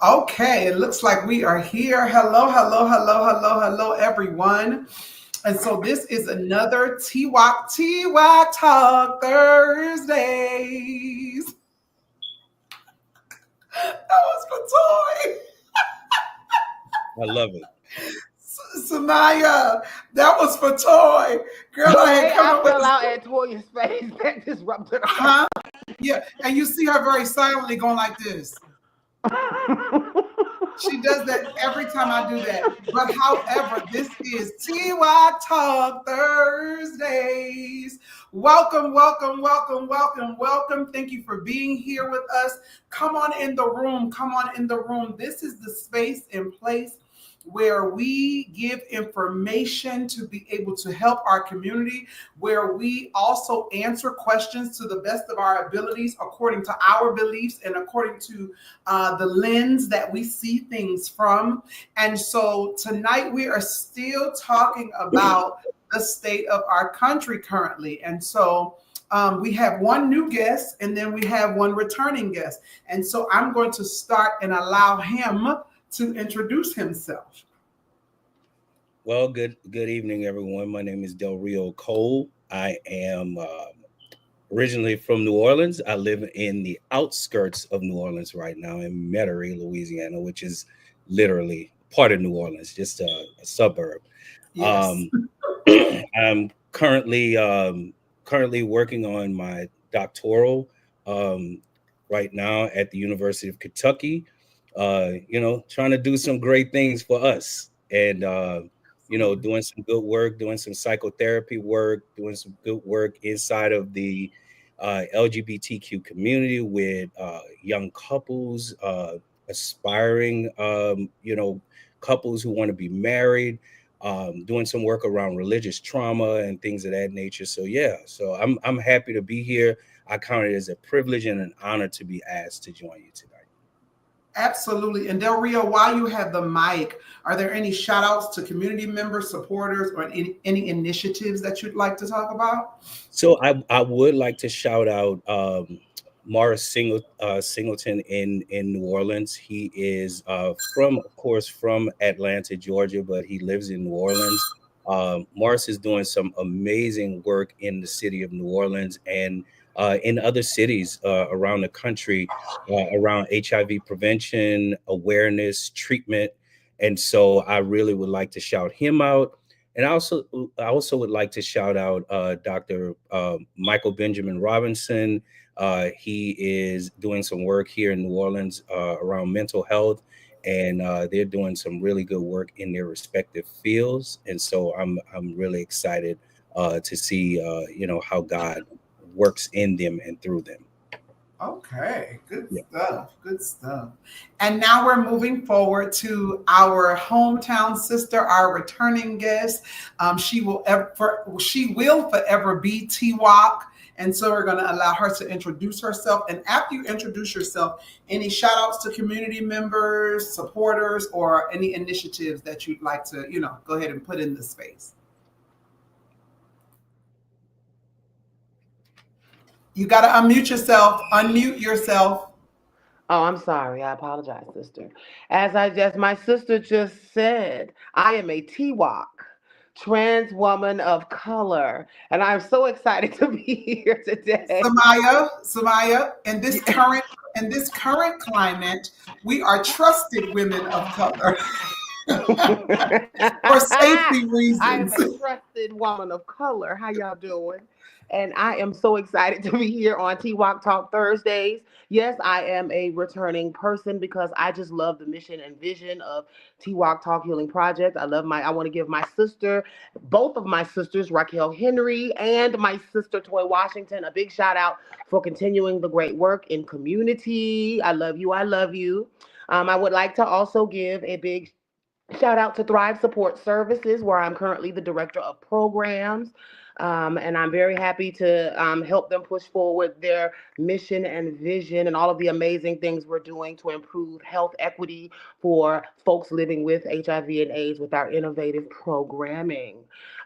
Okay, it looks like we are here. Hello, hello, hello, hello, hello, everyone. And so this is another Twoc Talk Thursdays. That was for Toy. I love it. Samaya, that was for Toy. Girl, I had come I up with fell this. out at Toya's face. That disrupted her. Huh? Yeah, and you see her very silently going like this. She does that every time I do that. But however, this is Twoc Talk Thursdays. Welcome, welcome, welcome, welcome, welcome. Thank you for being here with us. Come on in the room. Come on in the room. This is the space and place where we give information to be able to help our community, where we also answer questions to the best of our abilities according to our beliefs and according to the lens that we see things from. And so tonight we are still talking about the state of our country currently. And so we have one new guest and then we have one returning guest. And so I'm going to start and allow him to introduce himself. Well, good evening, everyone. My name is Del Rio Cole. I am originally from New Orleans. I live in the outskirts of New Orleans right now in Metairie, Louisiana, which is literally part of New Orleans, just a suburb. Yes. I'm currently working on my doctoral right now at the University of Kentucky. Trying to do some great things for us, and doing some good work, doing some psychotherapy work, doing some good work inside of the LGBTQ community with young couples, aspiring, couples who want to be married. Doing some work around religious trauma and things of that nature. So yeah, I'm happy to be here. I count it as a privilege and an honor to be asked to join you tonight. Absolutely. And Del Rio, while you have the mic, are there any shout outs to community members, supporters, or any initiatives that you'd like to talk about? So I would like to shout out Morris Singleton in New Orleans. He is of course, from Atlanta, Georgia, but he lives in New Orleans. Morris is doing some amazing work in the city of New Orleans and in other cities around the country around HIV prevention, awareness, treatment. And so I really would like to shout him out. And I also would like to shout out Dr. Michael Benjamin Robinson. He is doing some work here in New Orleans around mental health, and they're doing some really good work in their respective fields. And so I'm really excited to see how God works in them and through them. Okay, good Yeah. stuff. Good stuff. And now we're moving forward to our hometown sister, our returning guest. She will forever be Twoc. And so we're going to allow her to introduce herself. And after you introduce yourself, any shout outs to community members, supporters, or any initiatives that you'd like to, go ahead and put in the space. You got to unmute yourself. Unmute yourself. Oh, I'm sorry. I apologize, sister. As my sister just said, I am a Twoc, trans woman of color, and I'm so excited to be here today. Samaya, in this current climate, we are trusted women of color for safety I am reasons. a trusted woman of color. How y'all doing? And I am so excited to be here on Twoc Talk Thursdays. Yes, I am a returning person because I just love the mission and vision of Twoc Talk Healing Project. I want to give my sister, both of my sisters, Raquel Henry and my sister Toy Washington, a big shout out for continuing the great work in community. I love you. I love you. I would like to also give a big shout out to Thrive Support Services, where I'm currently the director of programs. And I'm very happy to help them push forward their mission and vision and all of the amazing things we're doing to improve health equity for folks living with HIV and AIDS with our innovative programming.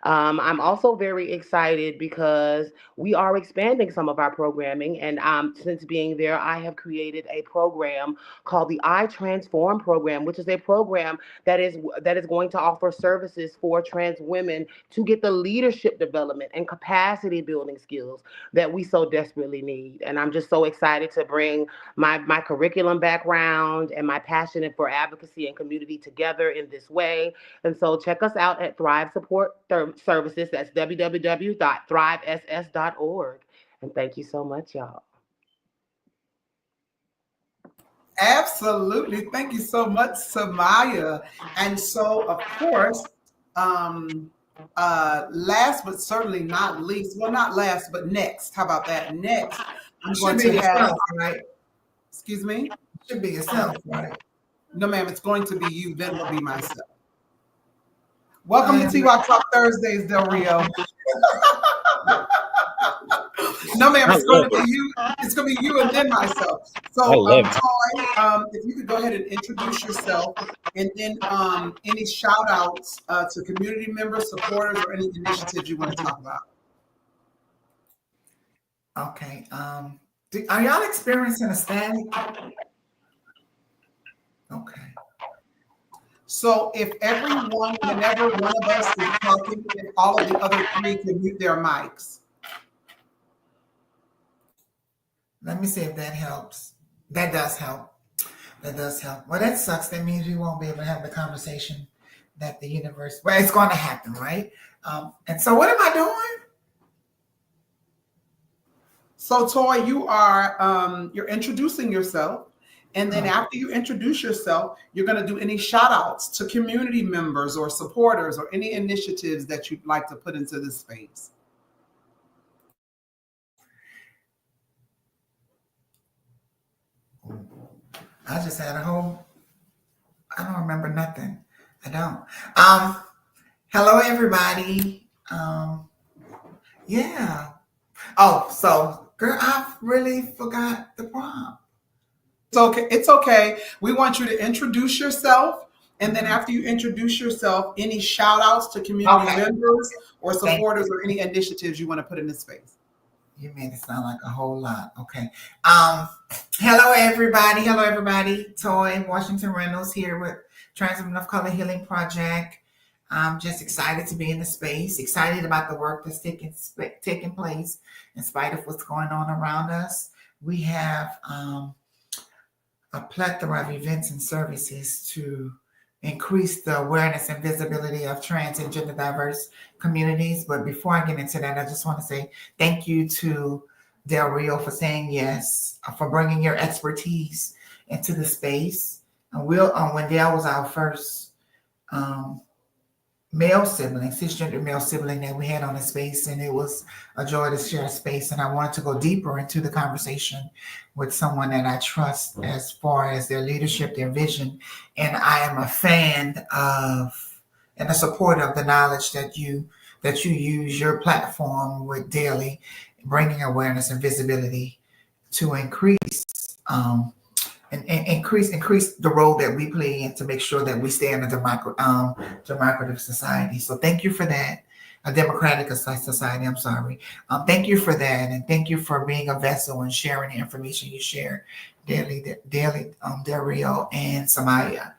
I'm also very excited because we are expanding some of our programming, and since being there, I have created a program called the I Transform program, which is a program that is going to offer services for trans women to get the leadership development and capacity building skills that we so desperately need. And I'm just so excited to bring my curriculum background and my passion for advocacy and community together in this way. And so check us out at Thrive Support Services. That's www.thrivess.org. And thank you so much, y'all. Absolutely. Thank you so much, Samaya. And so, of course, last but certainly not least, well, not last, but next. How about that? Next, I'm Should going be to have, yourself, right? excuse me? Should be yourself, right? No, ma'am, it's going to be you. Then will be myself. Welcome to Twoc Talk Thursdays, Del Rio. No, ma'am, it's going to be you. It's going to be you and then myself. So, Toy, if you could go ahead and introduce yourself, and then any shout outs to community members, supporters, or any initiatives you want to talk about. Okay. Are y'all experiencing a static? Okay. So if everyone, whenever one of us is talking, if all of the other three can mute their mics. Let me see if that helps. That does help. That does help. Well, that sucks. That means we won't be able to have the conversation that the universe, well, it's going to happen, right? And so what am I doing? So Toy, you are you're introducing yourself. And then after you introduce yourself, you're going to do any shout outs to community members or supporters or any initiatives that you'd like to put into this space. I just had I don't remember nothing. I don't. Hello, everybody. Yeah. Oh, so girl, I really forgot the prompt. It's okay. It's okay. We want you to introduce yourself. And then after you introduce yourself, any shout outs to community members or supporters or any initiatives you want to put in this space. You made it sound like a whole lot. Okay. Hello, everybody. Hello, everybody. Toy Washington Reynolds here with Trans Women of Color Healing Project. I'm just excited to be in the space, excited about the work that's taking place in spite of what's going on around us. We have a plethora of events and services to increase the awareness and visibility of trans and gender diverse communities. But before I get into that, I just want to say thank you to Del Rio for saying yes, for bringing your expertise into the space. And when Del was our first male sibling, cisgender male sibling that we had on the space, and it was a joy to share space. And I wanted to go deeper into the conversation with someone that I trust as far as their leadership, their vision. And I am a fan of and a supporter of the knowledge that you use your platform with daily, bringing awareness and visibility to increase and increase the role that we play and to make sure that we stay in a democratic society. So thank you for that. A democratic society, I'm sorry. Thank you for that. And thank you for being a vessel and sharing the information you share daily, Del Rio and Samaya.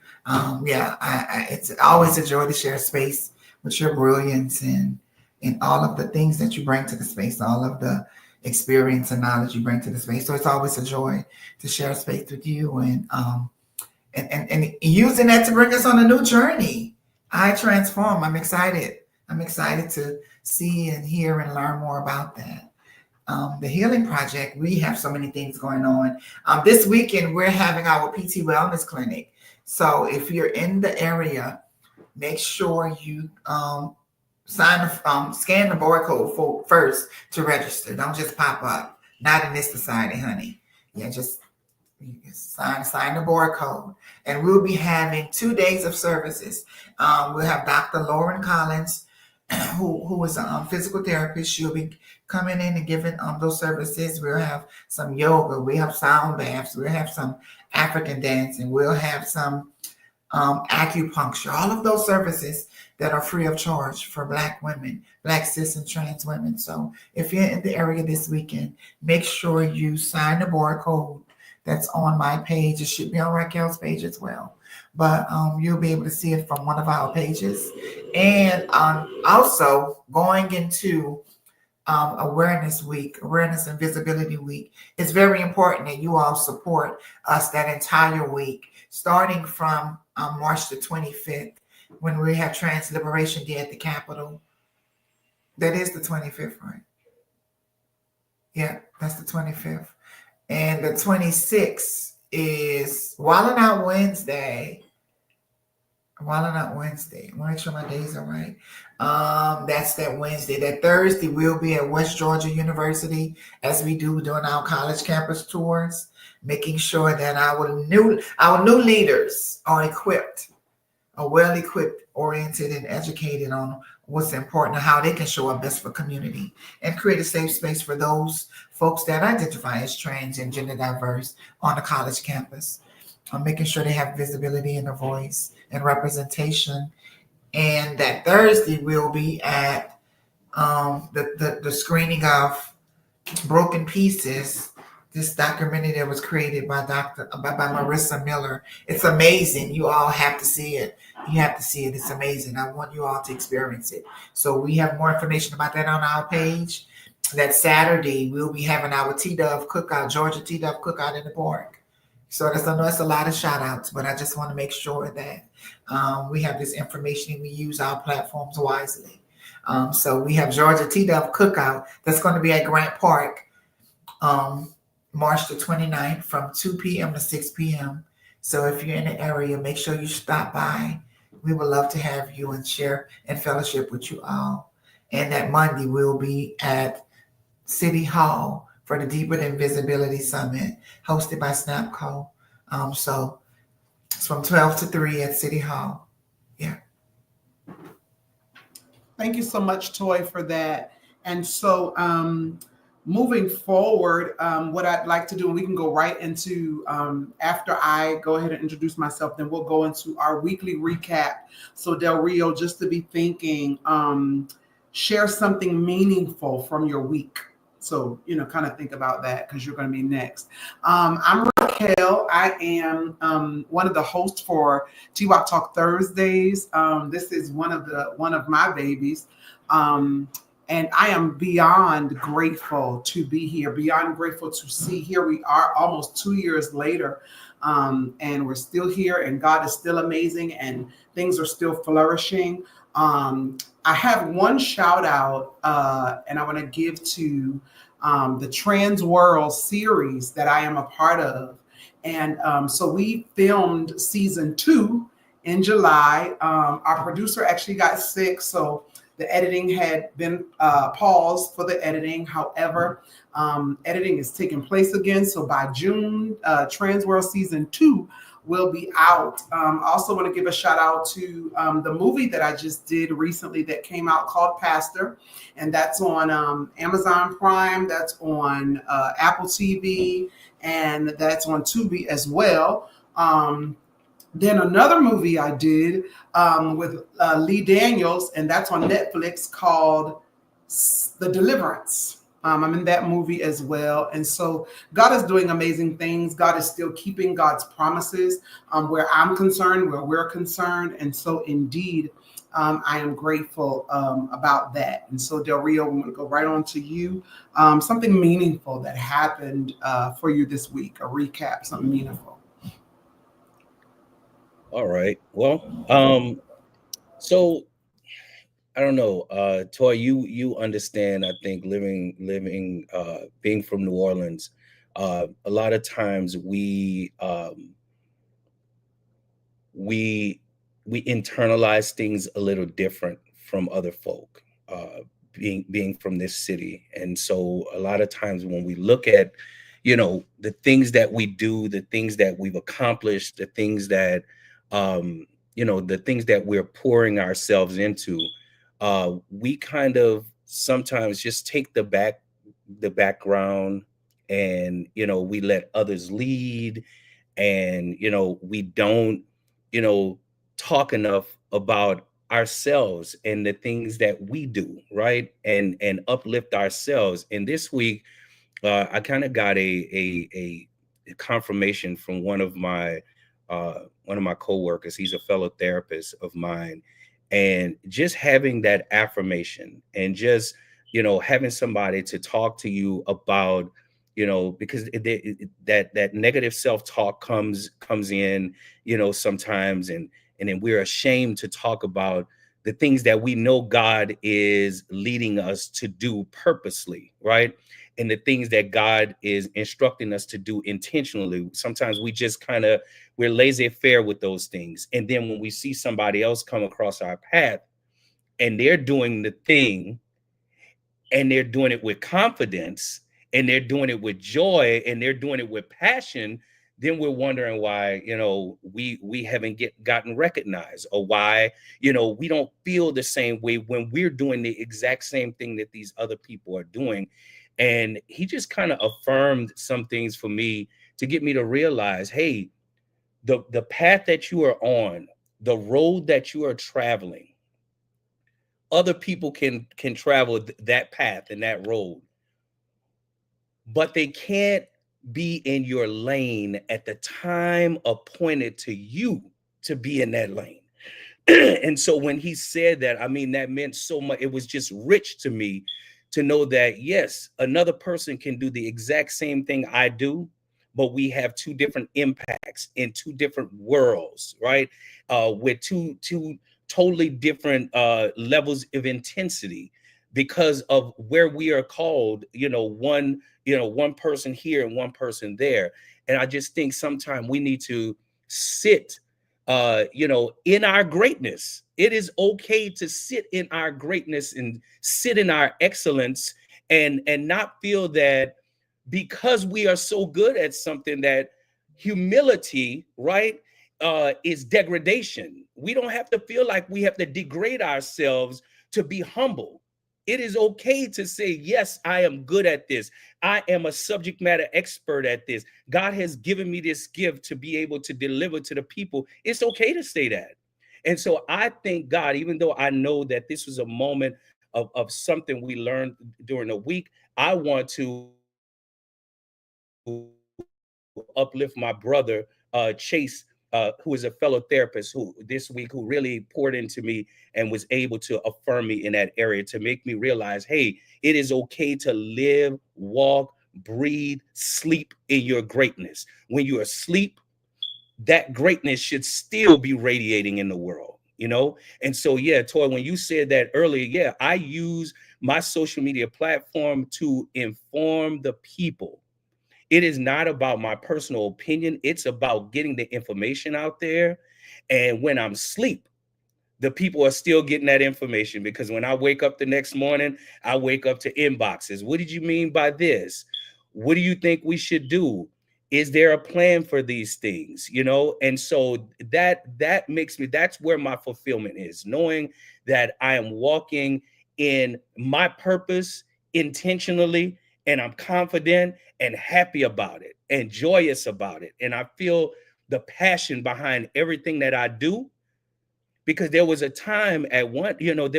It's always a joy to share space with your brilliance and all of the things that you bring to the space, all of the experience and knowledge you bring to the space. So it's always a joy to share space with you and using that to bring us on a new journey. I transform. I'm excited. I'm excited to see and hear and learn more about that. The Healing Project, we have so many things going on. This weekend, we're having our PT Wellness Clinic. So if you're in the area, make sure you scan the barcode first to register. Don't just pop up. Not in this society, honey. Yeah, just sign the barcode. And we'll be having 2 days of services. We'll have Dr. Lauren Collins, who is a physical therapist. She'll be coming in and giving those services. We'll have some yoga. We'll have sound baths. We'll have some African dancing. We'll have some acupuncture, all of those services that are free of charge for Black women, Black cis and trans women. So if you're in the area this weekend, make sure you sign the barcode that's on my page. It should be on Raquel's page as well. But you'll be able to see it from one of our pages. And also going into Awareness Week, Awareness and Visibility Week, it's very important that you all support us that entire week, starting from March the 25th, when we have Trans Liberation Day at the Capitol. That is the 25th, right? Yeah, that's the 25th. And the 26th is Wildin' Out Wednesday. Wildin' Out Wednesday. I want to make sure my days are right. That's that Wednesday. That Thursday, we'll be at West Georgia University as we do during our college campus tours, making sure that our new leaders are equipped, are well equipped, oriented, and educated on what's important and how they can show up best for community and create a safe space for those folks that identify as trans and gender diverse on the college campus. Making sure they have visibility and a voice and representation. And that Thursday we'll be at the screening of Broken Pieces, this documentary that was created by Marissa Miller. It's amazing. You all have to see it. You have to see it. It's amazing. I want you all to experience it. So we have more information about that on our page. That Saturday we'll be having our T-Dove cookout, Georgia T-Dove cookout in the park. So I know it's a lot of shout outs, but I just want to make sure that we have this information and we use our platforms wisely. So we have Georgia T-Dove Cookout that's going to be at Grant Park March the 29th from 2 p.m. to 6 p.m. So if you're in the area, make sure you stop by. We would love to have you and share and fellowship with you all. And that Monday we'll be at City Hall for the Deeper Than Visibility Summit, hosted by SNAPCO. So it's from 12 to 3 at City Hall. Yeah. Thank you so much, Toy, for that. And so moving forward, what I'd like to do, and we can go right into, after I go ahead and introduce myself, then we'll go into our weekly recap. So Del Rio, just to be thinking, share something meaningful from your week. So, kind of think about that because you're going to be next. I'm Raquel. I am one of the hosts for Twoc Talk Thursdays. This is one of my babies. And I am beyond grateful to be here, beyond grateful to see. Here we are almost 2 years later, and we're still here, and God is still amazing, and things are still flourishing. I have one shout out, and I want to give to the Trans World series that I am a part of. And so we filmed season 2 in July. Our producer actually got sick, so the editing had been paused for the editing. However, editing is taking place again. So by June, Trans World season 2 will be out. I also want to give a shout out to the movie that I just did recently that came out called Pastor. And that's on Amazon Prime. That's on Apple TV. And that's on Tubi as well. Then another movie I did with Lee Daniels, and that's on Netflix, called The Deliverance. I'm in that movie as well. And so God is doing amazing things. God is still keeping God's promises where I'm concerned, where we're concerned. And so indeed, I am grateful about that. And so Del Rio, I'm going to go right on to you. Something meaningful that happened for you this week, a recap, something meaningful. All right. Well, so I don't know, Toy, you understand, I think, living being from New Orleans, a lot of times we internalize things a little different from other folk, being from this city. And so a lot of times when we look at, the things that we do, the things that we've accomplished, the things that the things that we're pouring ourselves into, we kind of sometimes just take the background, and we let others lead, and we don't you know, talk enough about ourselves and the things that we do, right? And uplift ourselves. And this week, I kind of got a confirmation from one of my coworkers. He's a fellow therapist of mine, and just having that affirmation and just having somebody to talk to you about, because that negative self talk comes in, sometimes, and then we're ashamed to talk about the things that we know God is leading us to do purposely, right? And the things that God is instructing us to do intentionally. Sometimes we're laissez-faire with those things. And then when we see somebody else come across our path and they're doing the thing and they're doing it with confidence and they're doing it with joy and they're doing it with passion, then we're wondering why, we haven't gotten recognized, or why, we don't feel the same way when we're doing the exact same thing that these other people are doing. And he just kind of affirmed some things for me to get me to realize, hey, the path that you are on, the road that you are traveling, other people can travel that path and that road, but they can't be in your lane at the time appointed to you to be in that lane. And so when he said that, I mean, that meant so much. It was just rich to me to know that, yes, another person can do the exact same thing I do, but we have two different impacts in two different worlds, right? With two totally different levels of intensity because of where we are called, one person here and one person there. And I just think sometimes we need to sit in our greatness. It is okay to sit in our greatness and sit in our excellence, and not feel that because we are so good at something that humility, right, is degradation. We don't have to feel like we have to degrade ourselves to be humble. It is okay to say, yes, I am good at this. I am a subject matter expert at this. God has given me this gift to be able to deliver to the people. It's okay to say that. And so I thank God, even though I know that this was a moment of something we learned during the week, I want to uplift my brother, Chase, who is a fellow therapist who this week who really poured into me and was able to affirm me in that area to make me realize, hey, it is okay to live, walk, breathe, sleep in your greatness. When you're asleep, that greatness should still be radiating in the world, And so, yeah, Toy, when you said that earlier, yeah, I use my social media platform to inform the people. It is not about my personal opinion. It's about getting the information out there. And when I'm asleep, the people are still getting that information, because when I wake up the next morning, I wake up to inboxes. What did you mean by this? What do you think we should do? Is there a plan for these things? And so that makes me, that's where my fulfillment is, knowing that I am walking in my purpose intentionally, and I'm confident and happy about it and joyous about it. And I feel the passion behind everything that I do, because there was a time there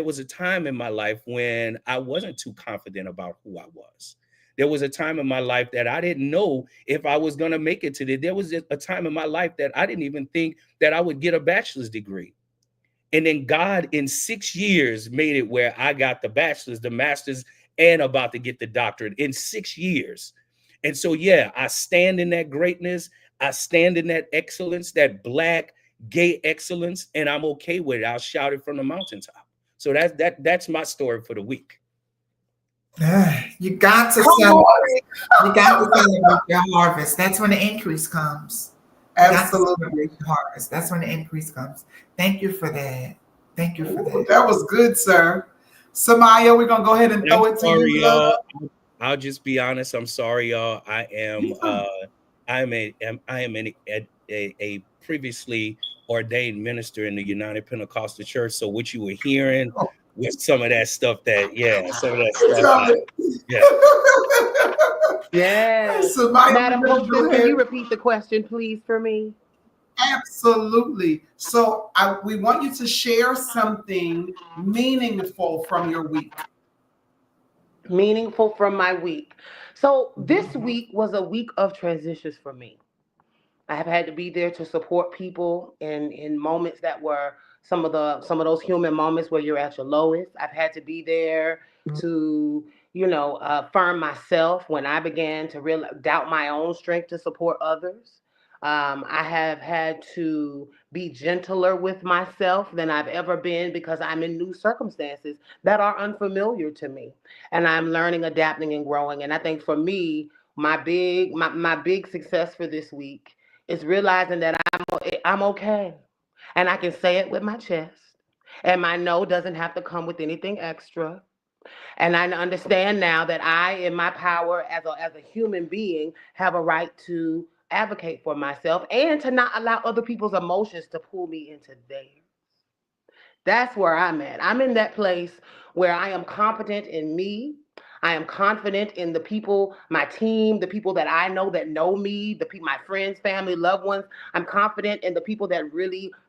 was a time in my life when I wasn't too confident about who I was. There was a time in my life that I didn't know if I was going to make it to there was a time in my life that I didn't even think that I would get a bachelor's degree. And then God in 6 years made it where I got the bachelor's, the master's, and about to get the doctorate in 6 years. And so, yeah, I stand in that greatness. I stand in that excellence, that Black gay excellence, and I'm okay with it. I'll shout it from the mountaintop. So that's my story for the week. You got to Come celebrate. on. You got to celebrate your harvest. That's when the increase comes. You got to Absolutely. celebrate your harvest. That's when the increase comes. Thank you for that. Thank you for Ooh, that. that was good, sir. Samaya, we're gonna go ahead and And throw I'm it to sorry, you, love. y'all. I'll just be honest. I'm sorry, y'all. You fine. I am a previously ordained minister in the United Pentecostal Church. So what you were hearing Oh, with some of that stuff some of that stuff tell me. yeah. Yes. Samaya, we're Madam gonna go Hostess, can ahead. you repeat the question, please, for me? Absolutely. So we want you to share something meaningful from your week. Meaningful from my week. So this week was a week of transitions for me. I have had to be there to support people in moments that were some of those human moments where you're at your lowest. I've had to be there to affirm myself when I began to really doubt my own strength to support others. I have had to be gentler with myself than I've ever been because I'm in new circumstances that are unfamiliar to me, and I'm learning, adapting, and growing. And I think for me, my big success for this week is realizing that I'm okay, and I can say it with my chest, and my no doesn't have to come with anything extra. And I understand now that I, in my power as a human being, have a right to advocate for myself and to not allow other people's emotions to pull me into theirs. That's where I'm at. I'm in that place where I am competent in me. I am confident in the people, my team, the people that I know me, the people, my friends, family, loved ones. I'm confident in the people that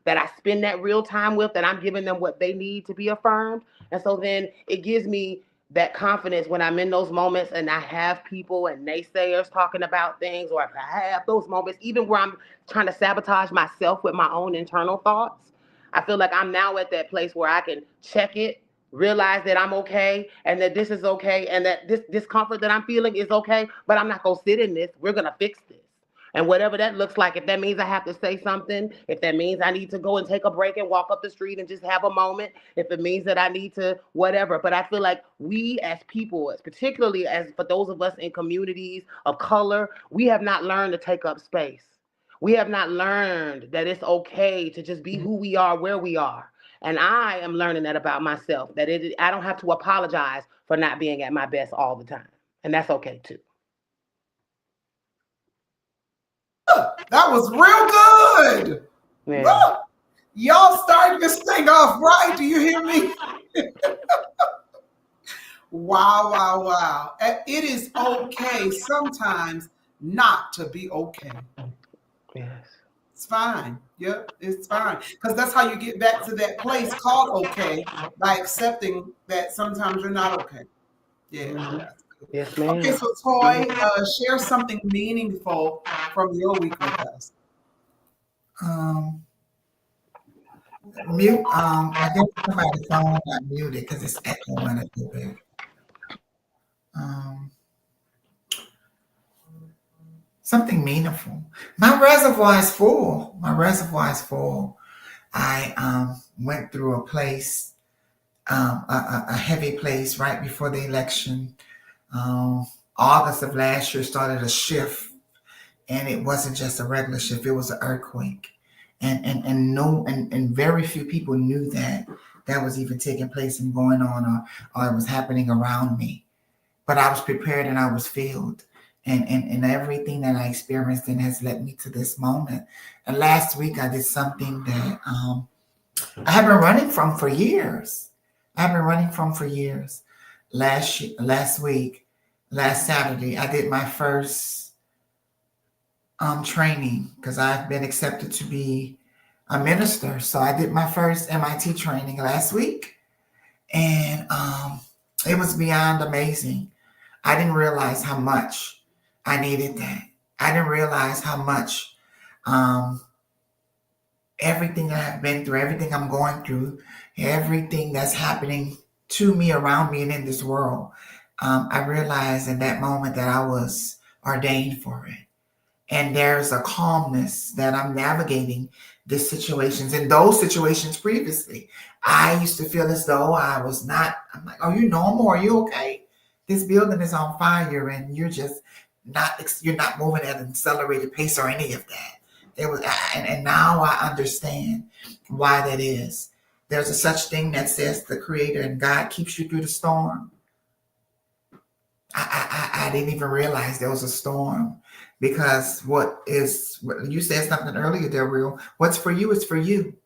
I spend that real time with, that I'm giving them what they need to be affirmed. And so then it gives me that confidence when I'm in those moments and I have people and naysayers talking about things, or if I have those moments, even where I'm trying to sabotage myself with my own internal thoughts. I feel like I'm now at that place where I can check it, realize that I'm okay, and that this is okay, and that this discomfort that I'm feeling is okay, but I'm not going to sit in this. We're going to fix this. And whatever that looks like, if that means I have to say something, if that means I need to go and take a break and walk up the street and just have a moment, if it means that I need to whatever. But I feel like we as people, particularly as for those of us in communities of color, we have not learned to take up space. We have not learned that it's okay to just be who we are, where we are. And I am learning that about myself, that I don't have to apologize for not being at my best all the time. And that's okay too. That was real good. Yeah. Woo! Y'all started this thing off right. Do you hear me? Wow, wow, wow. It is okay sometimes not to be okay. Yes. It's fine. Yep, it's fine. Because that's how you get back to that place called okay, by accepting that sometimes you're not okay. Yeah. Mm-hmm. That's good. Yes, Okay, ma'am. so Toy, share something meaningful from your week with us. Um, Mute. I think somebody's phone got muted because it's echoing a little bit. Um, Something meaningful. My reservoir is full. My reservoir is full. I went through a place, a heavy place right before the election. Um, August of last year started a shift, and it wasn't just a regular shift; it was an earthquake. And very few people knew that was even taking place and going on, or it was happening around me. But I was prepared and I was filled. And everything that I experienced and has led me to this moment. And last week I did something that I have been running from for years. I've been running from for years. Last week, last Saturday, I did my first training because I've been accepted to be a minister. So I did my first MIT training last week, and it was beyond amazing. I didn't realize how much I needed that. I didn't realize how much um, everything that I've been through, everything I'm going through, everything that's happening to me, around me, and in this world. I realized in that moment that I was ordained for it. And there's a calmness that I'm navigating these situations. In those situations previously, I used to feel as though I was not. I'm like, are you normal? Are you okay? This building is on fire and you're not moving at an accelerated pace or any of that. It was, and now I understand why that is. There's a such thing that says the creator and God keeps you through the storm. I didn't even realize there was a storm, because you said something earlier there, Real. What's for you is for you.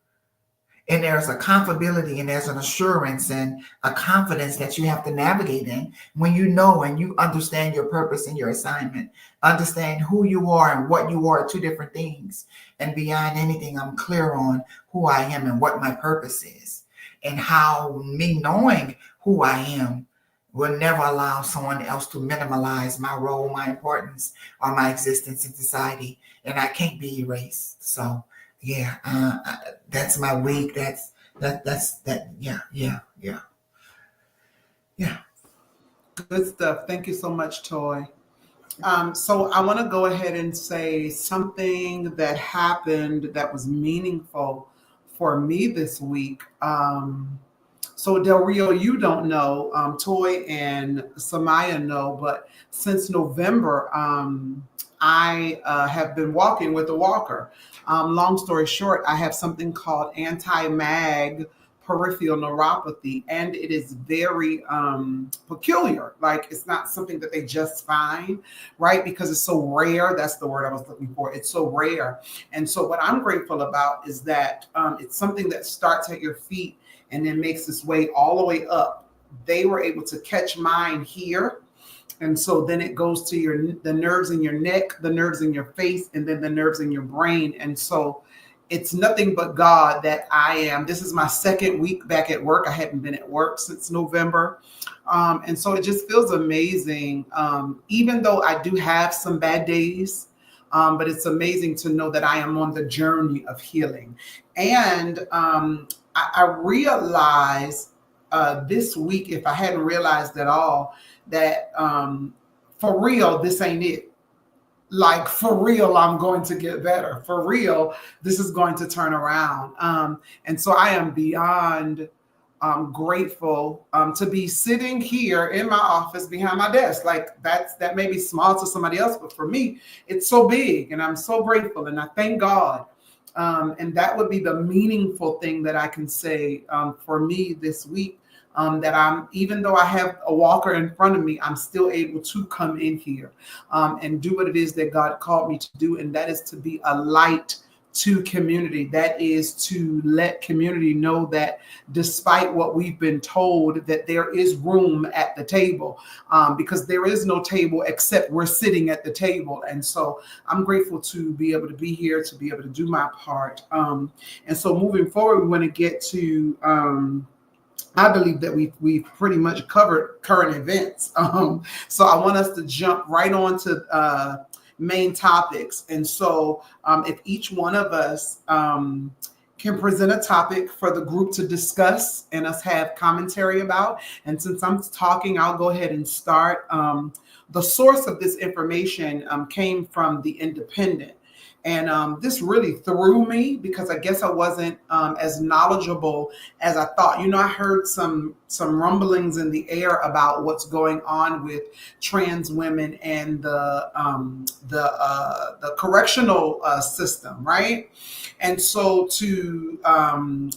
And there's a comfortability and there's an assurance and a confidence that you have to navigate in when you know and you understand your purpose and your assignment. Understand who you are and what you are, two different things. And beyond anything, I'm clear on who I am and what my purpose is, and how me knowing who I am will never allow someone else to minimize my role, my importance, or my existence in society. And I can't be erased. So yeah, that's my week. That. Yeah. Good stuff. Thank you so much, Toy. So I want to go ahead and say something that happened that was meaningful for me this week. So Del Rio, you don't know, Toy and Samaya know, but since November, I have been walking with a walker. Long story short, I have something called anti-mag peripheral neuropathy, and it is very peculiar. Like, it's not something that they just find, right? Because it's so rare. That's the word I was looking for. It's so rare. And so what I'm grateful about is that it's something that starts at your feet and then makes its way all the way up. They were able to catch mine here. And so then it goes to the nerves in your neck, the nerves in your face, and then the nerves in your brain. And so it's nothing but God that this is my second week back at work. I hadn't been at work since November. And so it just feels amazing. Even though I do have some bad days, but it's amazing to know that I am on the journey of healing. And I realized this week, if I hadn't realized at all, that for real, this ain't it. Like, for real, I'm going to get better. For real, this is going to turn around. And so I am beyond grateful to be sitting here in my office behind my desk. Like, that may be small to somebody else, but for me, it's so big. And I'm so grateful. And I thank God. And that would be the meaningful thing that I can say for me this week. That even though I have a walker in front of me, I'm still able to come in here and do what it is that God called me to do. And that is to be a light to community. That is to let community know that despite what we've been told, that there is room at the table, because there is no table except we're sitting at the table. And so I'm grateful to be able to be here, to be able to do my part. And so moving forward, we want to get to I believe that we've pretty much covered current events. So I want us to jump right on to main topics. And so if each one of us can present a topic for the group to discuss and us have commentary about. And since I'm talking, I'll go ahead and start. The source of this information came from The Independent. And this really threw me because I guess I wasn't as knowledgeable as I thought. You know, I heard some rumblings in the air about what's going on with trans women and the correctional system, right? And so to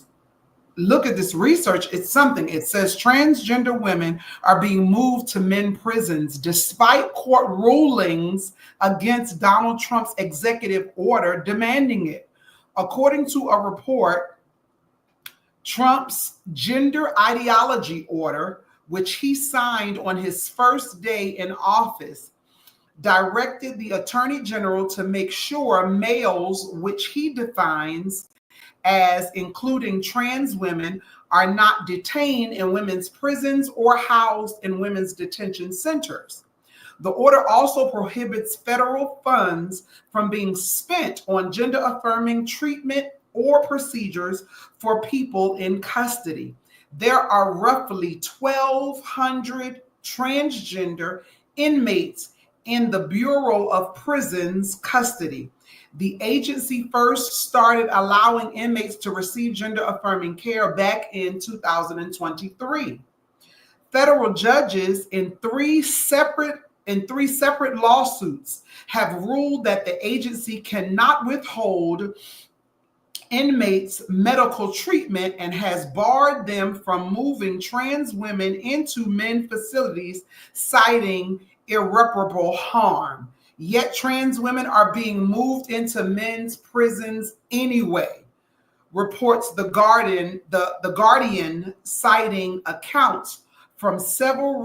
look at this research, it's something. It says transgender women are being moved to men prisons despite court rulings against Donald Trump's executive order demanding it. According to a report, Trump's gender ideology order, which he signed on his first day in office, directed the Attorney General to make sure males, which he defines as including trans women, are not detained in women's prisons or housed in women's detention centers. The order also prohibits federal funds from being spent on gender-affirming treatment or procedures for people in custody. There are roughly 1,200 transgender inmates in the Bureau of Prisons custody. The agency first started allowing inmates to receive gender-affirming care back in 2023. Federal judges in three separate lawsuits have ruled that the agency cannot withhold inmates' medical treatment and has barred them from moving trans women into men's facilities, citing irreparable harm. Yet trans women are being moved into men's prisons anyway. reports the Guardian citing accounts from several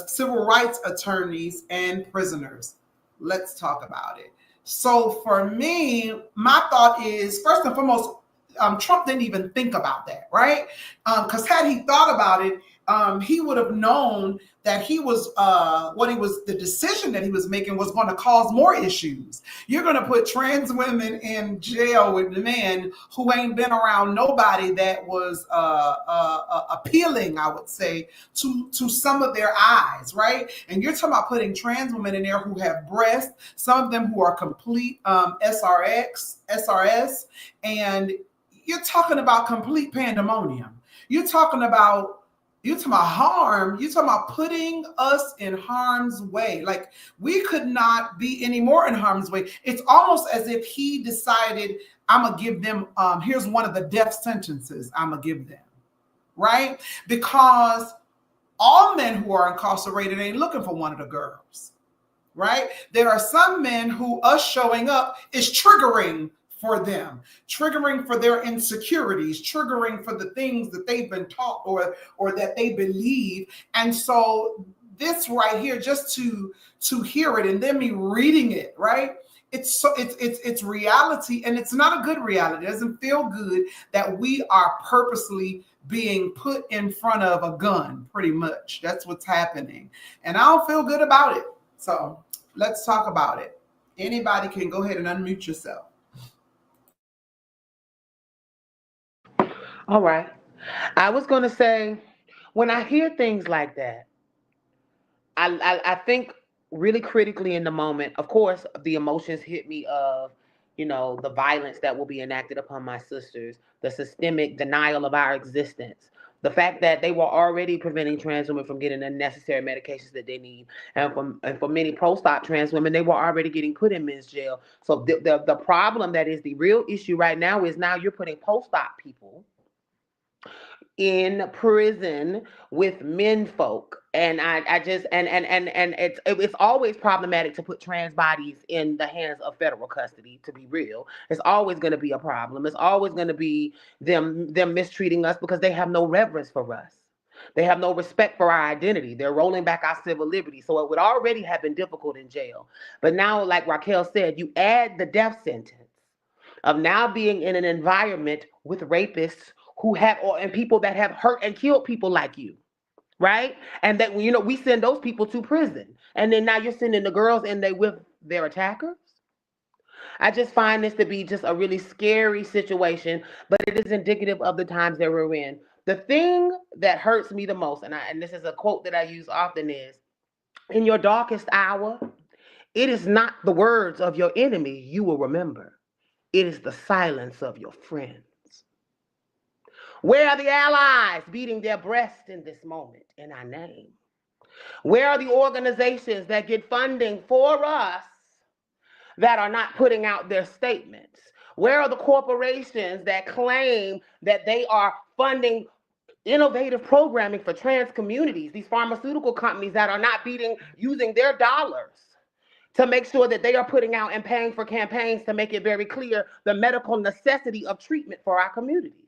civil rights attorneys and prisoners. Let's talk about it. So for me, my thought is first and foremost, Trump didn't even think about that, right? Because had he thought about it, he would have known that the decision that he was making was going to cause more issues. You're going to put trans women in jail with men who ain't been around nobody that was appealing, I would say, to some of their eyes, right? And you're talking about putting trans women in there who have breasts, some of them who are complete SRS, and you're talking about complete pandemonium. You're talking about harm. You're talking about putting us in harm's way. Like we could not be any more in harm's way. It's almost as if he decided, I'm gonna give them, here's one of the death sentences I'm gonna give them, right? Because all men who are incarcerated ain't looking for one of the girls, right? There are some men who us showing up is triggering for them, triggering for their insecurities, triggering for the things that they've been taught or that they believe. And so this right here, just to hear it and then me reading it, right? It's reality, and it's not a good reality. It doesn't feel good that we are purposely being put in front of a gun, pretty much. That's what's happening. And I don't feel good about it. So let's talk about it. Anybody can go ahead and unmute yourself. All right. I was going to say, when I hear things like that, I think really critically in the moment. Of course, the emotions hit me of, the violence that will be enacted upon my sisters, the systemic denial of our existence, the fact that they were already preventing trans women from getting the necessary medications that they need, and for many post-op trans women, they were already getting put in men's jail. So the problem that is the real issue right now is now you're putting post-op people in prison with men folk. And I just and it's always problematic to put trans bodies in the hands of federal custody, to be real. It's always going to be a problem. It's always going to be them mistreating us because they have no reverence for us. They have no respect for our identity. They're rolling back our civil liberties. So it would already have been difficult in jail. But now, like Raquel said, you add the death sentence of now being in an environment with rapists and people that have hurt and killed people like you, right? And that, we send those people to prison. And then now you're sending the girls in there with their attackers. I just find this to be just a really scary situation, but it is indicative of the times that we're in. The thing that hurts me the most, and this is a quote that I use often, is, in your darkest hour, it is not the words of your enemy you will remember. It is the silence of your friends. Where are the allies beating their breast in this moment in our name? Where are the organizations that get funding for us that are not putting out their statements? Where are the corporations that claim that they are funding innovative programming for trans communities? These pharmaceutical companies that are not using their dollars to make sure that they are putting out and paying for campaigns to make it very clear the medical necessity of treatment for our communities.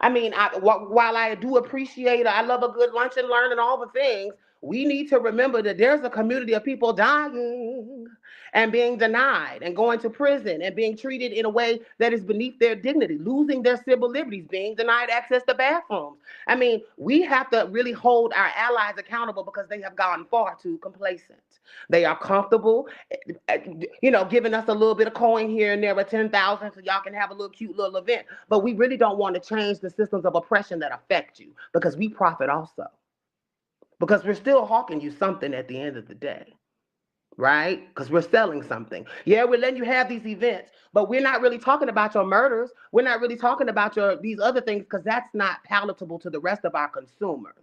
I mean, while I do appreciate, I love a good lunch and learn and all the things, we need to remember that there's a community of people dying and being denied and going to prison and being treated in a way that is beneath their dignity, losing their civil liberties, being denied access to bathrooms. I mean, we have to really hold our allies accountable because they have gone far too complacent. They are comfortable, giving us a little bit of coin here and there, but 10,000 so y'all can have a little cute little event. But we really don't want to change the systems of oppression that affect you, because we profit also. Because we're still hawking you something at the end of the day, right? Because we're selling something. Yeah, we're letting you have these events, but we're not really talking about your murders. We're not really talking about these other things, because that's not palatable to the rest of our consumers.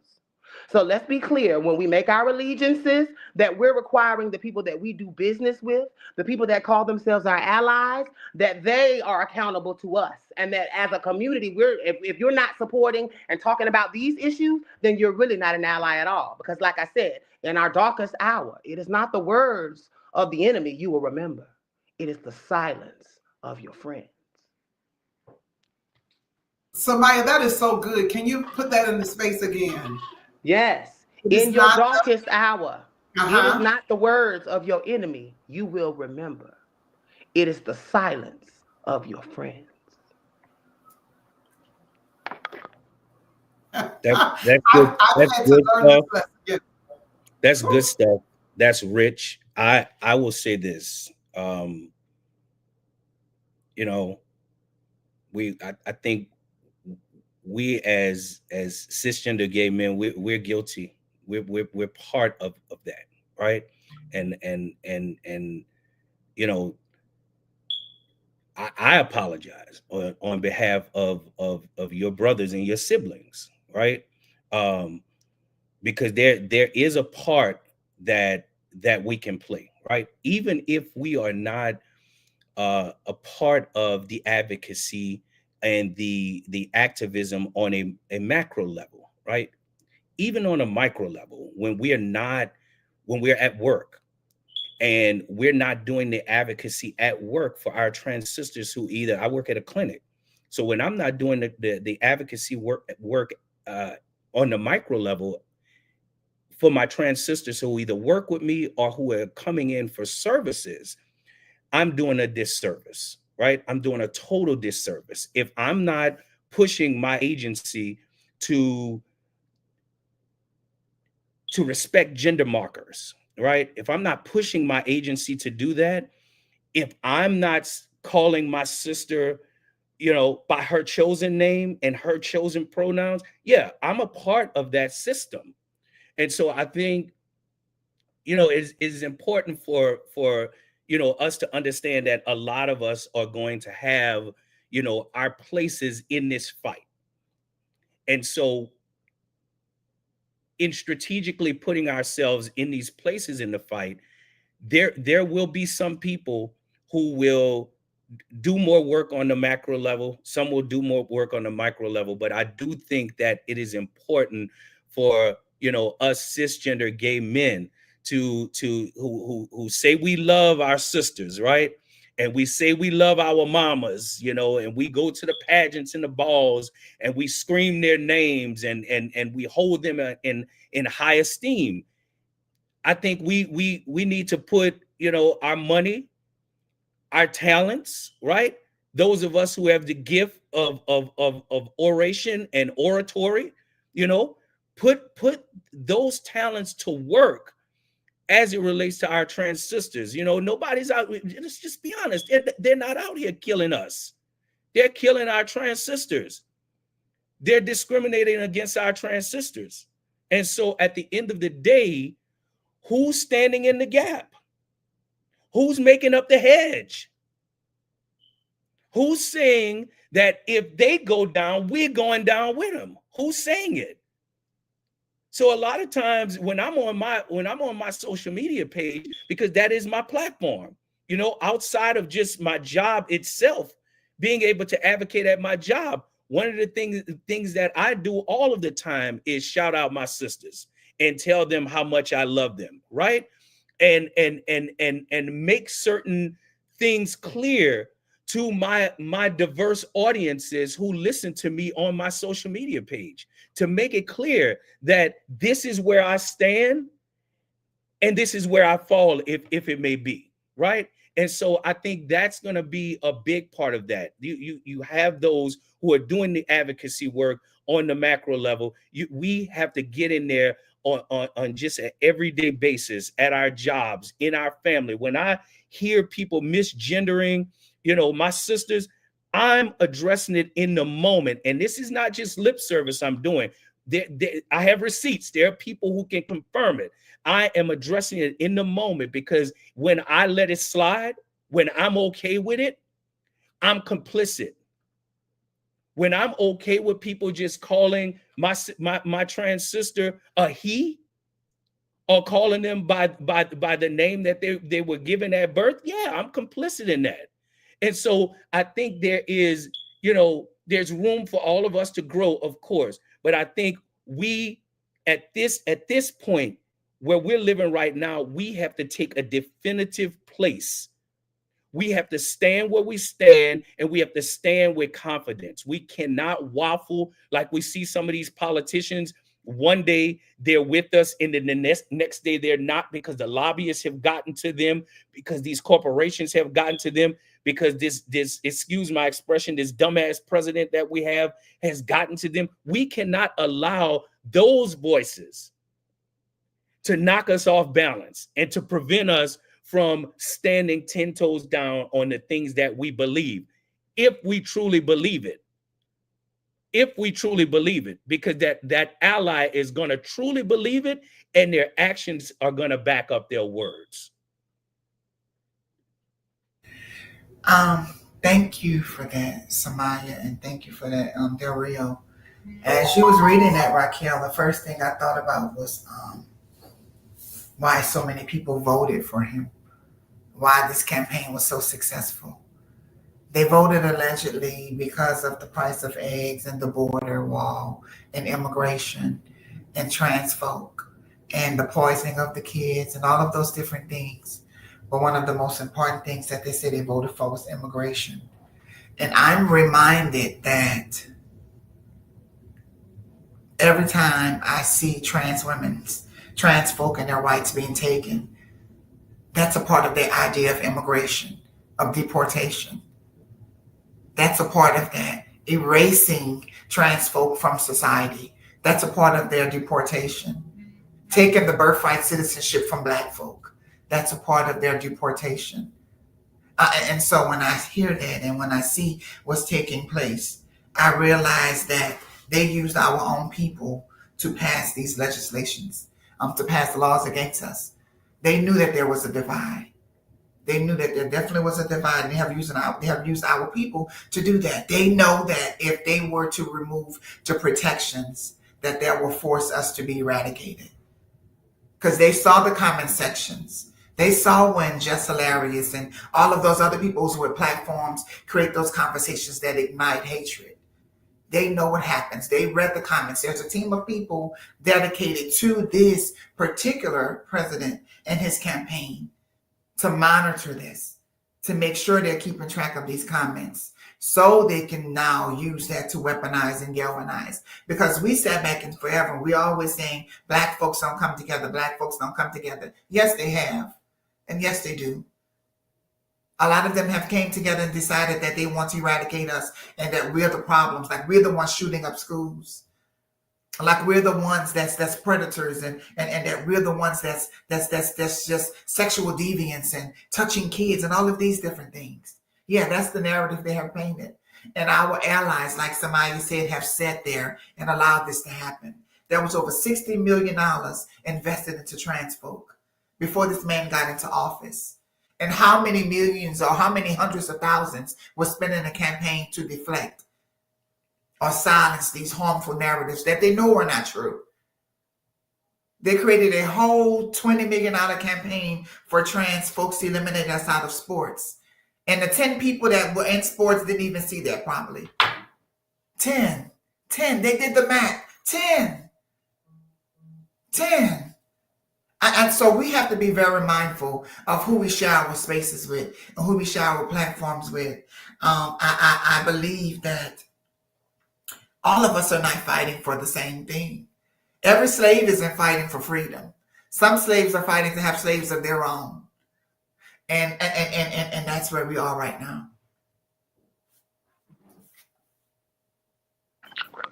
So let's be clear, when we make our allegiances, that we're requiring the people that we do business with, the people that call themselves our allies, that they are accountable to us. And that as a community, if you're not supporting and talking about these issues, then you're really not an ally at all. Because like I said, in our darkest hour, it is not the words of the enemy you will remember. It is the silence of your friends. Samaya, that is so good. Can you put that in the space again? Yes. It is In your not darkest hour, it is uh-huh. not the words of your enemy you will remember. It is the silence of your friends. That's good. I've That's had to good learn this stuff. lesson. Yeah. That's good stuff. That's rich. I will say this. You know, I think we as cisgender gay men, we're guilty. We're part of that, right? And you know, I apologize on behalf of your brothers and your siblings, right? Um, because there is a part that we can play, right? Even if we are not a part of the advocacy and the activism on a macro level, right? Even on a micro level, when we're at work and we're not doing the advocacy at work for our trans sisters who either I work at a clinic. So when I'm not doing the advocacy work uh, on the micro level for my trans sisters who either work with me or who are coming in for services, I'm doing a disservice, right? I'm doing a total disservice if I'm not pushing my agency to respect gender markers, right? If I'm not pushing my agency to do that, if I'm not calling my sister, by her chosen name and her chosen pronouns, yeah, I'm a part of that system. And so I think, it's important for us to understand that a lot of us are going to have, our places in this fight. And so in strategically putting ourselves in these places in the fight, there will be some people who will do more work on the macro level. Some will do more work on the micro level, but I do think that it is important for us cisgender gay men who say we love our sisters, right? And we say we love our mamas, and we go to the pageants and the balls and we scream their names and we hold them in high esteem. I think we need to put our money, our talents, right? Those of us who have the gift of oration and oratory, you know, put those talents to work as it relates to our trans sisters. Nobody's out. Let's just be honest. They're not out here killing us. They're killing our trans sisters. They're discriminating against our trans sisters. And so at the end of the day, who's standing in the gap? Who's making up the hedge? Who's saying that if they go down, we're going down with them? Who's saying it? So a lot of times when I'm on my social media page, because that is my platform, outside of just my job itself, being able to advocate at my job, one of the things that I do all of the time is shout out my sisters and tell them how much I love them, right? And make certain things clear to my diverse audiences who listen to me on my social media page, to make it clear that this is where I stand and this is where I fall, if it may be, right? And so I think that's going to be a big part of that. You have those who are doing the advocacy work on the macro level. We have to get in there on just an everyday basis at our jobs, in our family. When I hear people misgendering, my sisters, I'm addressing it in the moment. And this is not just lip service I'm doing. I have receipts. There are people who can confirm it. I am addressing it in the moment, because when I let it slide, when I'm okay with it, I'm complicit. When I'm okay with people just calling my trans sister a he, or calling them by the name that they were given at birth, yeah, I'm complicit in that. And so I think there's room for all of us to grow, of course. But I think we at this point where we're living right now, we have to take a definitive place We have to stand where we stand, and we have to stand with confidence. We cannot waffle like we see some of these politicians. One day they're with us, and then the next day they're not, because the lobbyists have gotten to them, because these corporations have gotten to them, because this excuse my expression, this dumbass president that we have has gotten to them. We cannot allow those voices to knock us off balance and to prevent us from standing 10 toes down on the things that we believe, if we truly believe it. If we truly believe it, because that ally is going to truly believe it, and their actions are going to back up their words. Thank you for that, Samaya, and thank you for that, Del Rio. As you was reading that, Raquel, the first thing I thought about was why so many people voted for him, why this campaign was so successful. They voted allegedly because of the price of eggs and the border wall and immigration and trans folk and the poisoning of the kids and all of those different things. But one of the most important things that they said they voted for was immigration. And I'm reminded that every time I see trans folk and their rights being taken, that's a part of their idea of immigration, of deportation. That's a part of that, erasing trans folk from society. That's a part of their deportation. Taking the birthright citizenship from Black folk. That's a part of their deportation. And so when I hear that and when I see what's taking place, I realize that they used our own people to pass these legislations, to pass laws against us. They knew that there was a divide. They knew that there definitely was a divide, and they have used our people to do that. They know that if they were to remove the protections, that will force us to be eradicated. Because they saw the comment sections. They saw when Jess Hilarious and all of those other people with platforms create those conversations that ignite hatred. They know what happens. They read the comments. There's a team of people dedicated to this particular president and his campaign to monitor this, to make sure they're keeping track of these comments so they can now use that to weaponize and galvanize. Because we sat back and forever, we always saying Black folks don't come together, Black folks don't come together. Yes, they have. And yes, they do. A lot of them have came together and decided that they want to eradicate us and that we're the problems, like we're the ones shooting up schools. Like we're the ones that's predators and that we're the ones that's just sexual deviance and touching kids and all of these different things. Yeah, that's the narrative they have painted. And our allies, like somebody said, have sat there and allowed this to happen. There was over $60 million invested into trans folk before this man got into office. And how many millions or how many hundreds of thousands was spent in a campaign to deflect or silence these harmful narratives that they know are not true. They created a whole $20 million campaign for trans folks to eliminate us out of sports. And the 10 people that were in sports didn't even see that properly. 10. They did the math. 10. And so we have to be very mindful of who we share our spaces with and who we share our platforms with. I believe that all of us are not fighting for the same thing. Every slave isn't fighting for freedom. Some slaves are fighting to have slaves of their own. And that's where we are right now.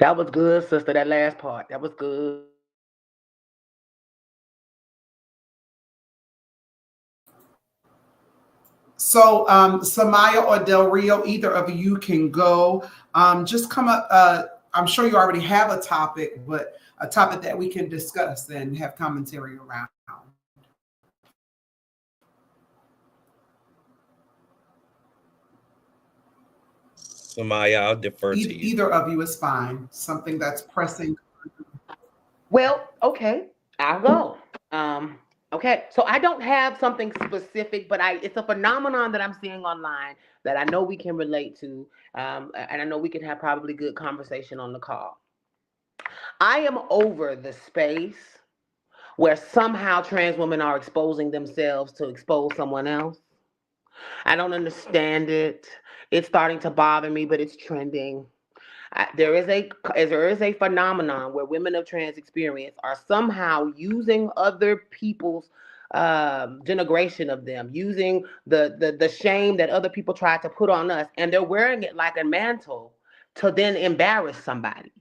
That was good, sister. That last part. That was good. So, Samaya or Del Rio, either of you can go. Just come up. I'm sure you already have a topic, but a topic that we can discuss and have commentary around. Samaya, I'll defer to you. Either of you is fine. Something that's pressing. Well, okay, I'll go. Okay, so I don't have something specific, but it's a phenomenon that I'm seeing online that I know we can relate to, and I know we can have probably good conversation on the call. I am over the space where somehow trans women are exposing themselves to expose someone else. I don't understand it. It's starting to bother me, but it's trending. There is a phenomenon where women of trans experience are somehow using other people's denigration of them, using the shame that other people try to put on us, and they're wearing it like a mantle to then embarrass somebody.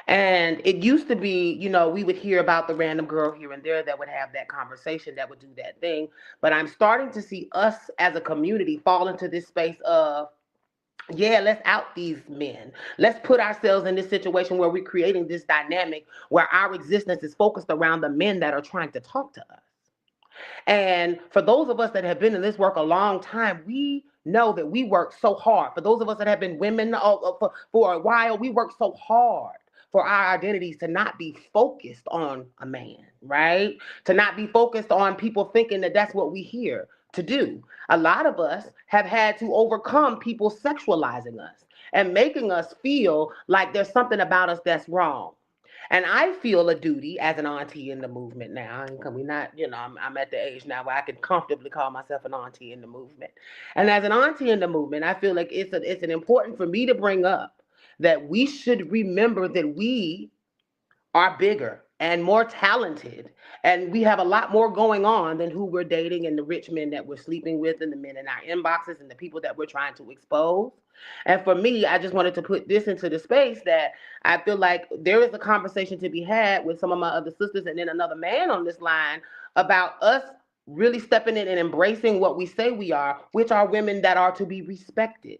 And it used to be, we would hear about the random girl here and there that would have that conversation, that would do that thing. But I'm starting to see us as a community fall into this space of, yeah, let's out these men. Let's put ourselves in this situation where we're creating this dynamic where our existence is focused around the men that are trying to talk to us. And for those of us that have been in this work a long time, we know that we work so hard. For those of us that have been women for a while, we work so hard for our identities to not be focused on a man, right? To not be focused on people thinking that that's what we here to do. A lot of us have had to overcome people sexualizing us and making us feel like there's something about us that's wrong. And I feel a duty as an auntie in the movement now. And we not, I'm at the age now where I can comfortably call myself an auntie in the movement. And as an auntie in the movement, I feel like it's an important for me to bring up that we should remember that we are bigger and more talented, and we have a lot more going on than who we're dating and the rich men that we're sleeping with and the men in our inboxes and the people that we're trying to expose. And for me, I just wanted to put this into the space that I feel like there is a conversation to be had with some of my other sisters and then another man on this line about us really stepping in and embracing what we say we are, which are women that are to be respected.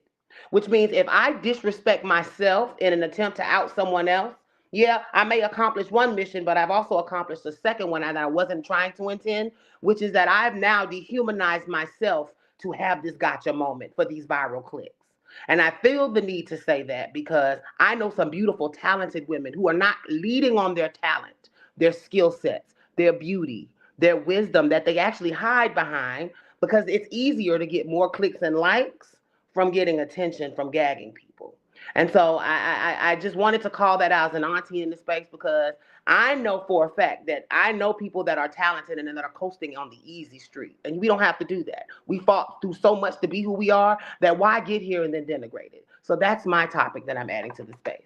Which means if I disrespect myself in an attempt to out someone else, yeah, I may accomplish one mission, but I've also accomplished the second one that I wasn't trying to intend, which is that I've now dehumanized myself to have this gotcha moment for these viral clicks. And I feel the need to say that because I know some beautiful, talented women who are not leading on their talent, their skill sets, their beauty, their wisdom that they actually hide behind because it's easier to get more clicks and likes from getting attention from gagging people. And so I just wanted to call that out as an auntie in the space because I know for a fact that I know people that are talented and that are coasting on the easy street. And we don't have to do that. We fought through so much to be who we are that why get here and then denigrate it? So that's my topic that I'm adding to the space.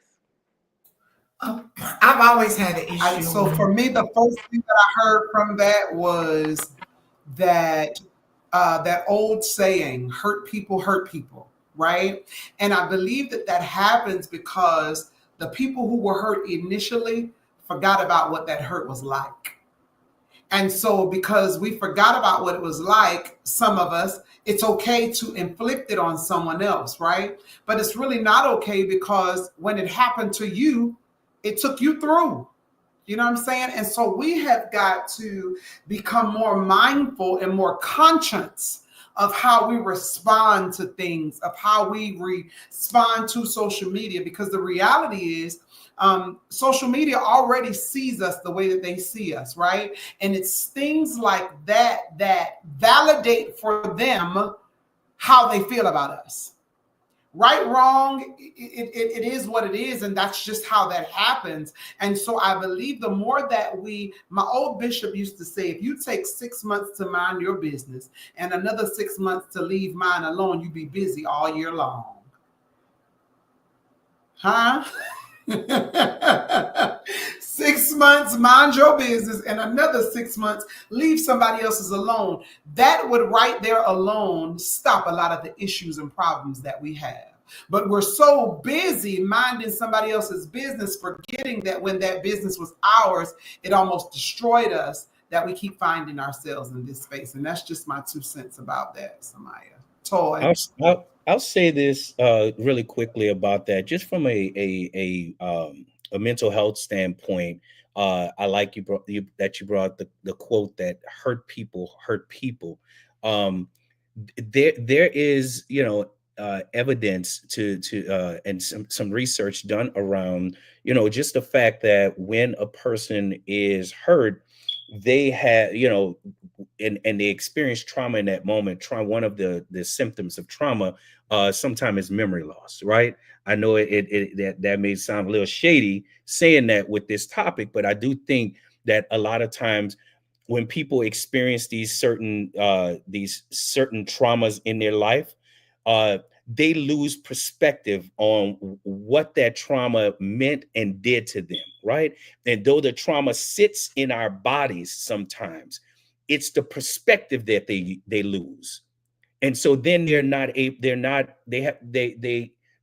I've always had an issue. So for me, the first thing that I heard from that was that that old saying, hurt people, right? And I believe that that happens because the people who were hurt initially forgot about what that hurt was like. And so because we forgot about what it was like, some of us, it's okay to inflict it on someone else, right? But it's really not okay because when it happened to you, it took you through. You know what I'm saying? And so we have got to become more mindful and more conscious of how we respond to things, of how we respond to social media, because the reality is social media already sees us the way that they see us, right? And it's things like that that validate for them how they feel about us. Right, wrong, it is what it is, and that's just how that happens. And so I believe the more that my old bishop used to say, if you take 6 months to mind your business and another 6 months to leave mine alone, you be busy all year long. Huh? 6 months, mind your business, and another 6 months, leave somebody else's alone. That would right there alone stop a lot of the issues and problems that we have. But we're so busy minding somebody else's business, forgetting that when that business was ours, it almost destroyed us, that we keep finding ourselves in this space. And that's just my 2 cents about that, Samaya. Toy. I'll say this really quickly about that, just from a mental health standpoint. I like you brought the quote that hurt people hurt people. There is evidence to and some research done around just the fact that when a person is hurt, they have and they experience trauma in that moment. One of the symptoms of trauma sometimes is memory loss, right? I know that may sound a little shady saying that with this topic, but I do think that a lot of times when people experience these certain traumas in their life, uh, they lose perspective on what that trauma meant and did to them, right? And though the trauma sits in our bodies sometimes, it's the perspective that they lose. And so then they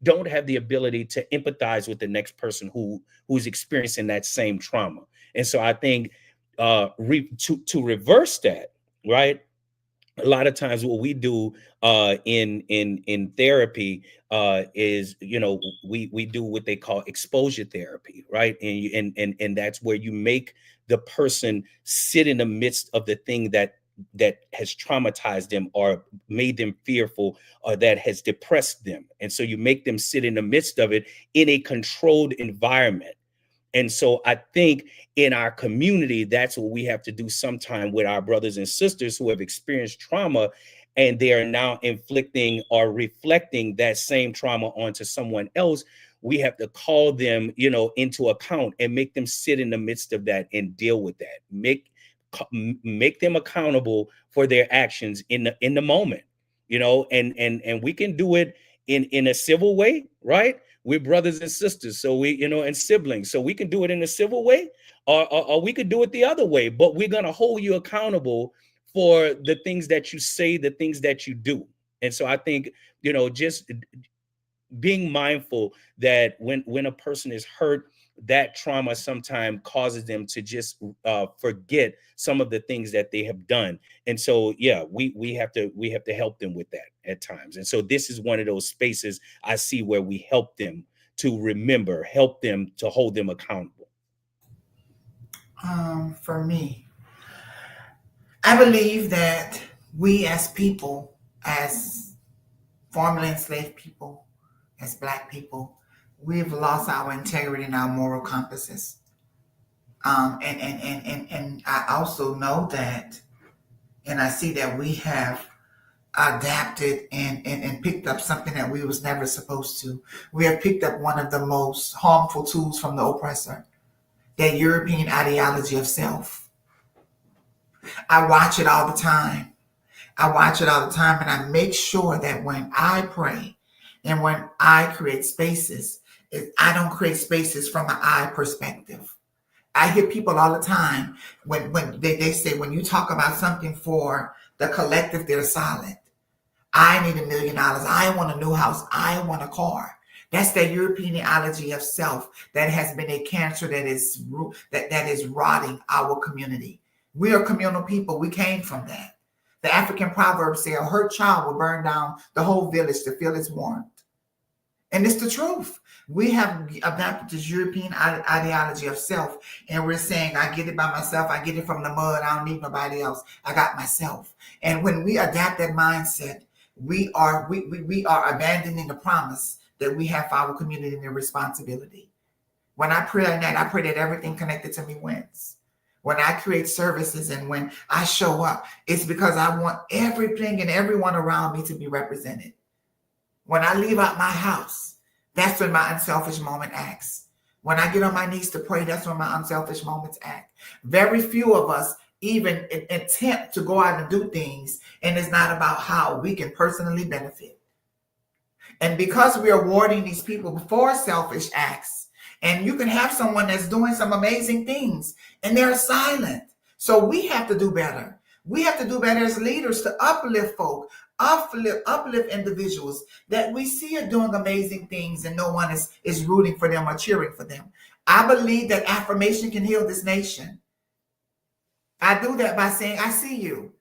don't have the ability to empathize with the next person who's experiencing that same trauma. And so I think to reverse that, right? A lot of times what we do in therapy is, we do what they call exposure therapy, right? And that's where you make the person sit in the midst of the thing that has traumatized them or made them fearful or that has depressed them. And so you make them sit in the midst of it in a controlled environment. And so I think in our community, that's what we have to do sometime with our brothers and sisters who have experienced trauma, and they are now inflicting or reflecting that same trauma onto someone else. We have to call them, into account and make them sit in the midst of that and deal with that. Make them accountable for their actions in the moment, and we can do it in a civil way, right? We're brothers and sisters, so and siblings, so we can do it in a civil way, or we could do it the other way. But we're gonna hold you accountable for the things that you say, the things that you do. And so I think, just being mindful that when a person is hurt, that trauma sometimes causes them to just forget some of the things that they have done. And so, yeah, we have to help them with that at times. And so this is one of those spaces I see where we help them to remember, help them to hold them accountable. For me, I believe that we as people, as formerly enslaved people, as Black people, we've lost our integrity and our moral compasses. And I also know that, and I see that we have adapted and picked up something that we was never supposed to. We have picked up one of the most harmful tools from the oppressor, that European ideology of self. I watch it all the time. I watch it all the time, and I make sure that when I pray and when I create spaces, I don't create spaces from an I perspective. I hear people all the time when they say, when you talk about something for the collective, they're silent. I need $1 million. I want a new house. I want a car. That's the European ideology of self that has been a cancer that is rotting our community. We are communal people. We came from that. The African proverbs say a hurt child will burn down the whole village to feel its warmth. And it's the truth. We have adopted this European ideology of self, and we're saying, I get it by myself. I get it from the mud. I don't need nobody else. I got myself. And when we adapt that mindset, we are abandoning the promise that we have for our community and their responsibility. When I pray at night, I pray that everything connected to me wins. When I create services and when I show up, it's because I want everything and everyone around me to be represented. When I leave out my house, that's when my unselfish moment acts. When I get on my knees to pray, that's when my unselfish moments act. Very few of us even attempt to go out and do things, and it's not about how we can personally benefit. And because we are rewarding these people for selfish acts, and you can have someone that's doing some amazing things and they're silent. So we have to do better. We have to do better as leaders to uplift folk, uplift individuals that we see are doing amazing things and no one is rooting for them or cheering for them. I believe that affirmation can heal this nation. I do that by saying, I see you.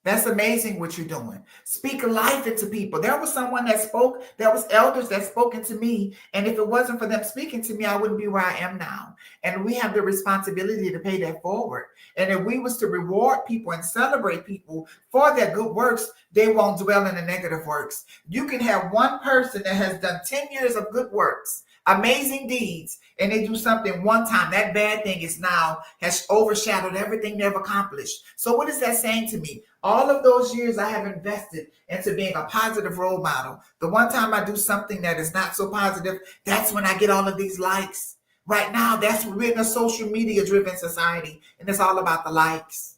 That's amazing what you're doing. Speak life into people. There was someone that spoke, there was elders that spoke into me. And if it wasn't for them speaking to me, I wouldn't be where I am now. And we have the responsibility to pay that forward. And if we was to reward people and celebrate people for their good works, they won't dwell in the negative works. You can have one person that has done 10 years of good works, amazing deeds, and they do something one time. That bad thing has overshadowed everything they've accomplished. So what is that saying to me? All of those years I have invested into being a positive role model. The one time I do something that is not so positive, that's when I get all of these likes. Right now, we're in a social media driven society, and it's all about the likes.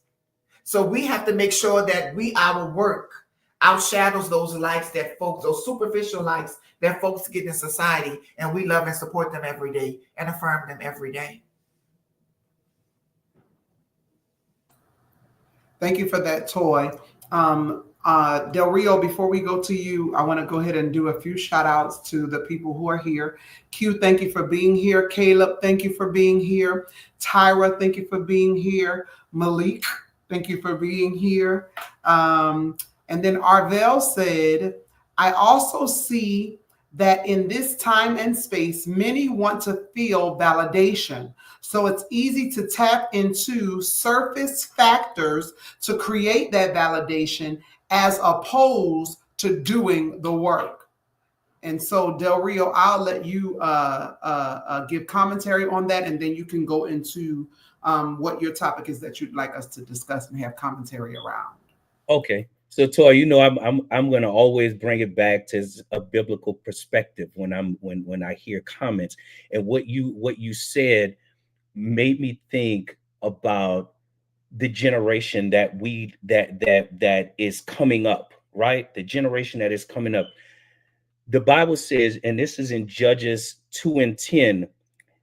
So we have to make sure that our work outshadows those likes that folks, those superficial likes that folks get in society, and we love and support them every day and affirm them every day. Thank you for that, Toy. Del Rio, before we go to you, I want to go ahead and do a few shout outs to the people who are here. Q, thank you for being here. Caleb, thank you for being here. Tyra, thank you for being here. Malik, thank you for being here. And then Arvell said, I also see that in this time and space, many want to feel validation. So it's easy to tap into surface factors to create that validation as opposed to doing the work. And so, Del Rio, I'll let you give commentary on that, and then you can go into what your topic is that you'd like us to discuss and have commentary around. Okay. So, Toy, you know, I'm going to always bring it back to a biblical perspective when I hear comments, and what you said made me think about the generation that is coming up, right? The generation that is coming up. The Bible says, and this is in Judges 2:10,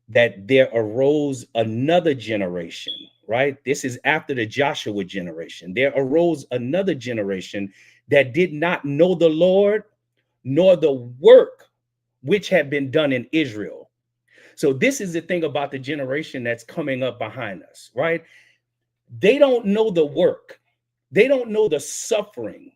that there arose another generation, right? This is after the Joshua generation. There arose another generation that did not know the Lord nor the work which had been done in Israel. So this is the thing about the generation that's coming up behind us, right? They don't know the work. They don't know the suffering.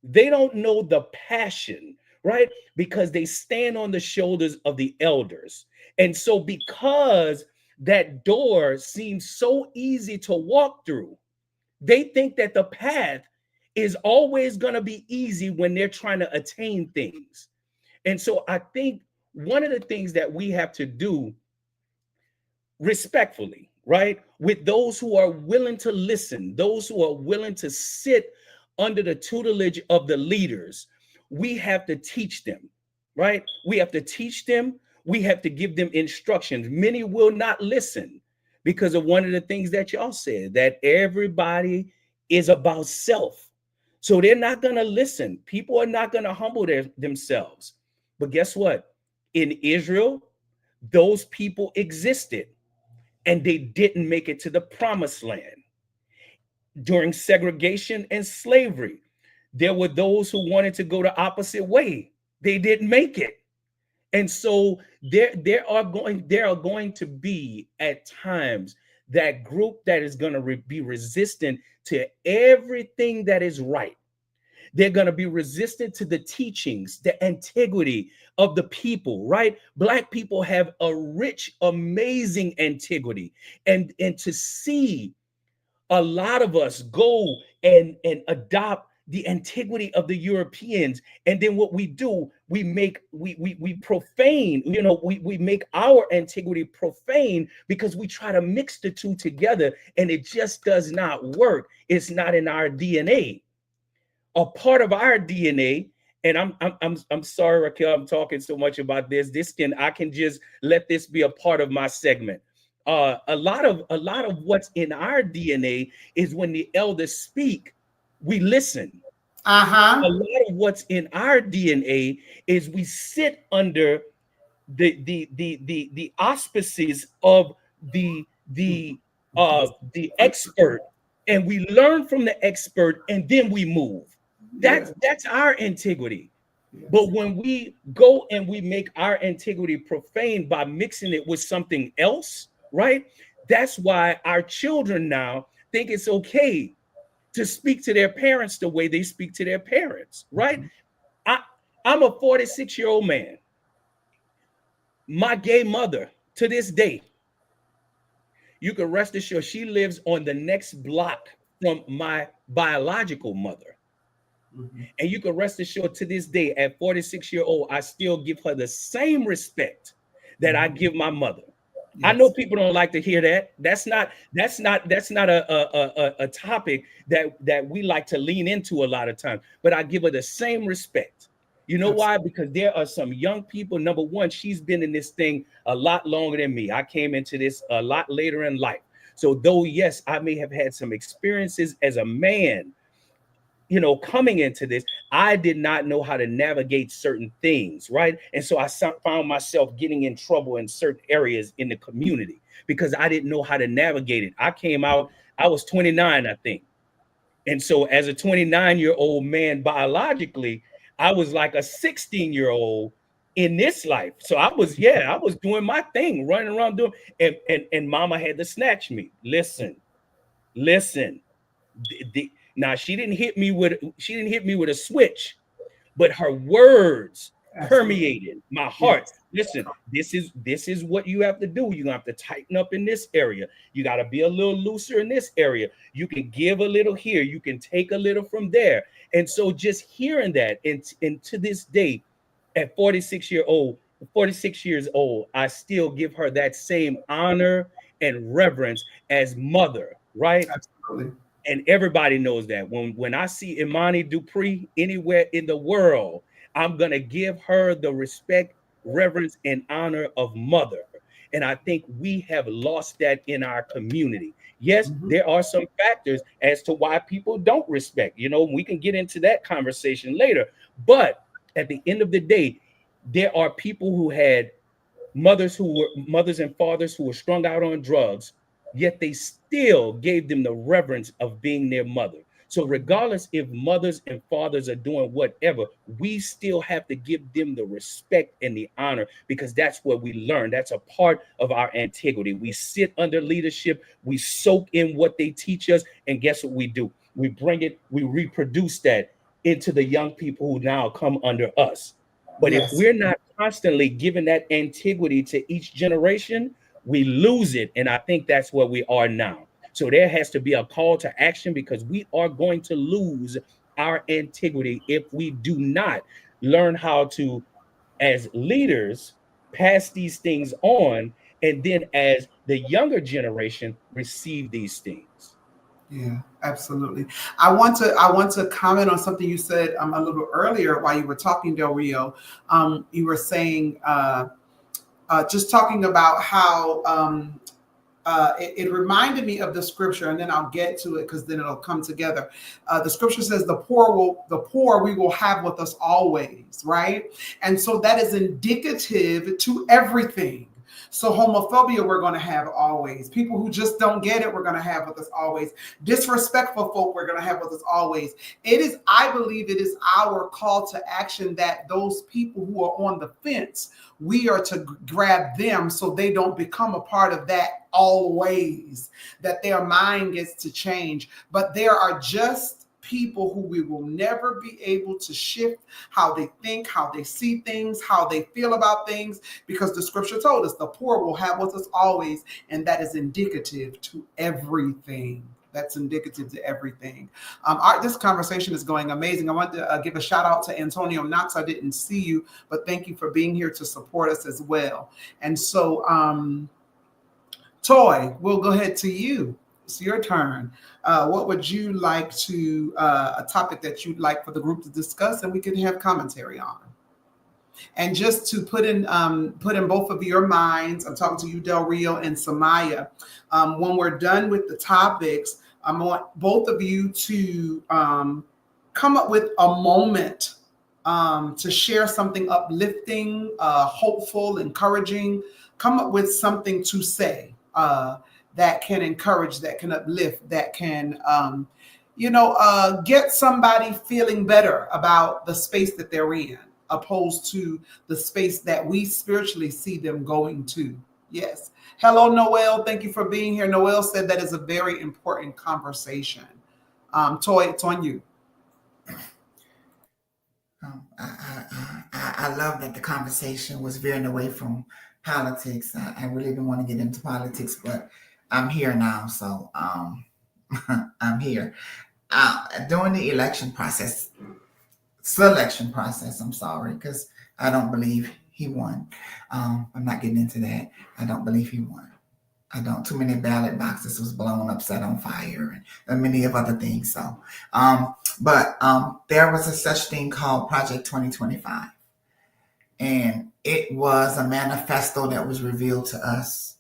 They don't know the passion, right? Because they stand on the shoulders of the elders. And so because that door seems so easy to walk through, they think that the path is always going to be easy when they're trying to attain things. And so I think one of the things that we have to do respectfully, right, with those who are willing to listen, those who are willing to sit under the tutelage of the leaders, we have to teach them, right? We have to teach them. We have to give them instructions. Many will not listen because of one of the things that y'all said, that everybody is about self. So they're not going to listen. People are not going to humble themselves. But guess what? In Israel, those people existed and they didn't make it to the promised land. During segregation and slavery, there were those who wanted to go the opposite way. They didn't make it. And so there are going to be at times that group that is going to be resistant to everything that is right. They're going to be resistant to the teachings, the antiquity of the people, right? Black people have a rich, amazing antiquity. And to see a lot of us go and adopt the antiquity of the Europeans, and then what we do, we profane, we make our antiquity profane because we try to mix the two together, and it just does not work. It's not in our DNA. A part of our DNA, and I'm sorry, Raquel, I'm talking so much about this. I can just let this be a part of my segment. A lot of what's in our DNA is when the elders speak, we listen. A lot of what's in our DNA is we sit under the auspices of the expert, and we learn from the expert, and then we move. That's our integrity. But when we go and we make our integrity profane by mixing it with something else, right? That's why our children now think it's okay to speak to their parents the way they speak to their parents, right? I'm a 46-year-old man. My gay mother, to this day, you can rest assured she lives on the next block from my biological mother. And you can rest assured to this day, at 46-year-old, I still give her the same respect that I give my mother. Yes. I know people don't like to hear that. That's not a topic that we like to lean into a lot of times. But I give her the same respect. You know why? Because there are some young people. Number one, she's been in this thing a lot longer than me. I came into this a lot later in life. So though, yes, I may have had some experiences as a man, coming into this, I did not know how to navigate certain things, right? And so I found myself getting in trouble in certain areas in the community because I didn't know how to navigate it. I came out, I was 29, I think. And so as a 29-year-old man, biologically, I was like a 16-year-old in this life. So I was doing my thing, running around doing, and mama had to snatch me. Listen. Now she didn't hit me with a switch, but her words Absolutely. permeated my heart. Yes. Listen, this is what you have to do. You're gonna have to tighten up in this area. You got to be a little looser in this area. You can give a little here, you can take a little from there. And so just hearing that, and to this day, at 46 years old, I still give her that same honor and reverence as mother, right? Absolutely. And everybody knows that when I see Imani Dupree anywhere in the world, I'm gonna give her the respect, reverence, and honor of mother. And I think we have lost that in our community. Yes, Mhm. there are some factors as to why people don't respect. We can get into that conversation later. But at the end of the day, there are people who had mothers and fathers who were strung out on drugs, yet they still gave them the reverence of being their mother. So regardless if mothers and fathers are doing whatever, we still have to give them the respect and the honor, because that's what we learn. That's a part of our integrity. We sit under leadership, we soak in what they teach us, and guess what we do? We bring it, we reproduce that into the young people who now come under us. But if Yes. we're not constantly giving that antiquity to each generation, we lose it. And I think that's where we are now. So there has to be a call to action, because we are going to lose our antiquity if we do not learn how to, as leaders, pass these things on, and then as the younger generation receive these things. Yeah, absolutely. I want to comment on something you said a little earlier while you were talking, Del Rio. You were saying just talking about how it reminded me of the scripture, and then I'll get to it because then it'll come together. The scripture says, the poor we will have with us always," right? And so that is indicative to everything. So homophobia, we're going to have always. People who just don't get it, we're going to have with us always. Disrespectful folk, we're going to have with us always. I believe it is our call to action that those people who are on the fence, we are to grab them so they don't become a part of that always, that their mind gets to change. But there are just people who we will never be able to shift how they think, how they see things, how they feel about things, because the scripture told us the poor will have with us always, and that is indicative to everything. That's indicative to everything. This conversation is going amazing. I want to give a shout out to Antonio Knox. I didn't see you, but thank you for being here to support us as well. And so, Toy, we'll go ahead to you. It's your turn. What would you like to, a topic that you'd like for the group to discuss, and we can have commentary on? And just to put in both of your minds, I'm talking to you, Del Rio and Samaya. When we're done with the topics, I want both of you to come up with a moment to share something uplifting, hopeful, encouraging. Come up with something to say that can encourage, that can uplift, that can, get somebody feeling better about the space that they're in, opposed to the space that we spiritually see them going to. Yes. Hello, Noel. Thank you for being here. Noel said that is a very important conversation. Toy, it's on you. I love that the conversation was veering away from politics. I really didn't want to get into politics, but I'm here now, so I'm here. During the selection process, I'm sorry, because I don't believe he won. I'm not getting into that. I don't believe he won. I don't. Too many ballot boxes was blown up, set on fire, and many of other things. So, but there was a such thing called Project 2025, and it was a manifesto that was revealed to us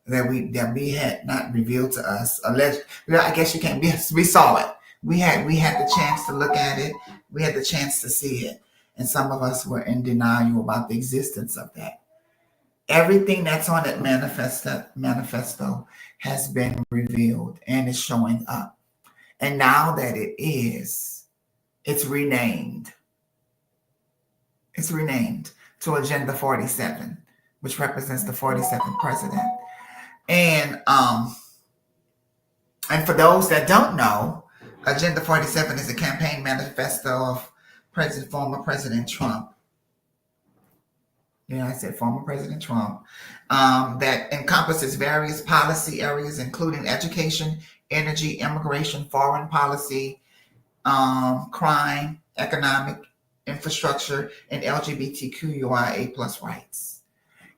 that we had not revealed to us. Alleged, well, I guess you can't be. We saw it. We had the chance to look at it. We had the chance to see it, and some of us were in denial about the existence of that. Everything that's on that manifesto has been revealed and is showing up. And now that it's renamed. It's renamed to Agenda 47, which represents the 42nd president. And for those that don't know, Agenda 47 is a campaign manifesto of former President Trump. Yeah, I said former President Trump, that encompasses various policy areas, including education, energy, immigration, foreign policy, crime, economic, infrastructure, and LGBTQIA plus rights.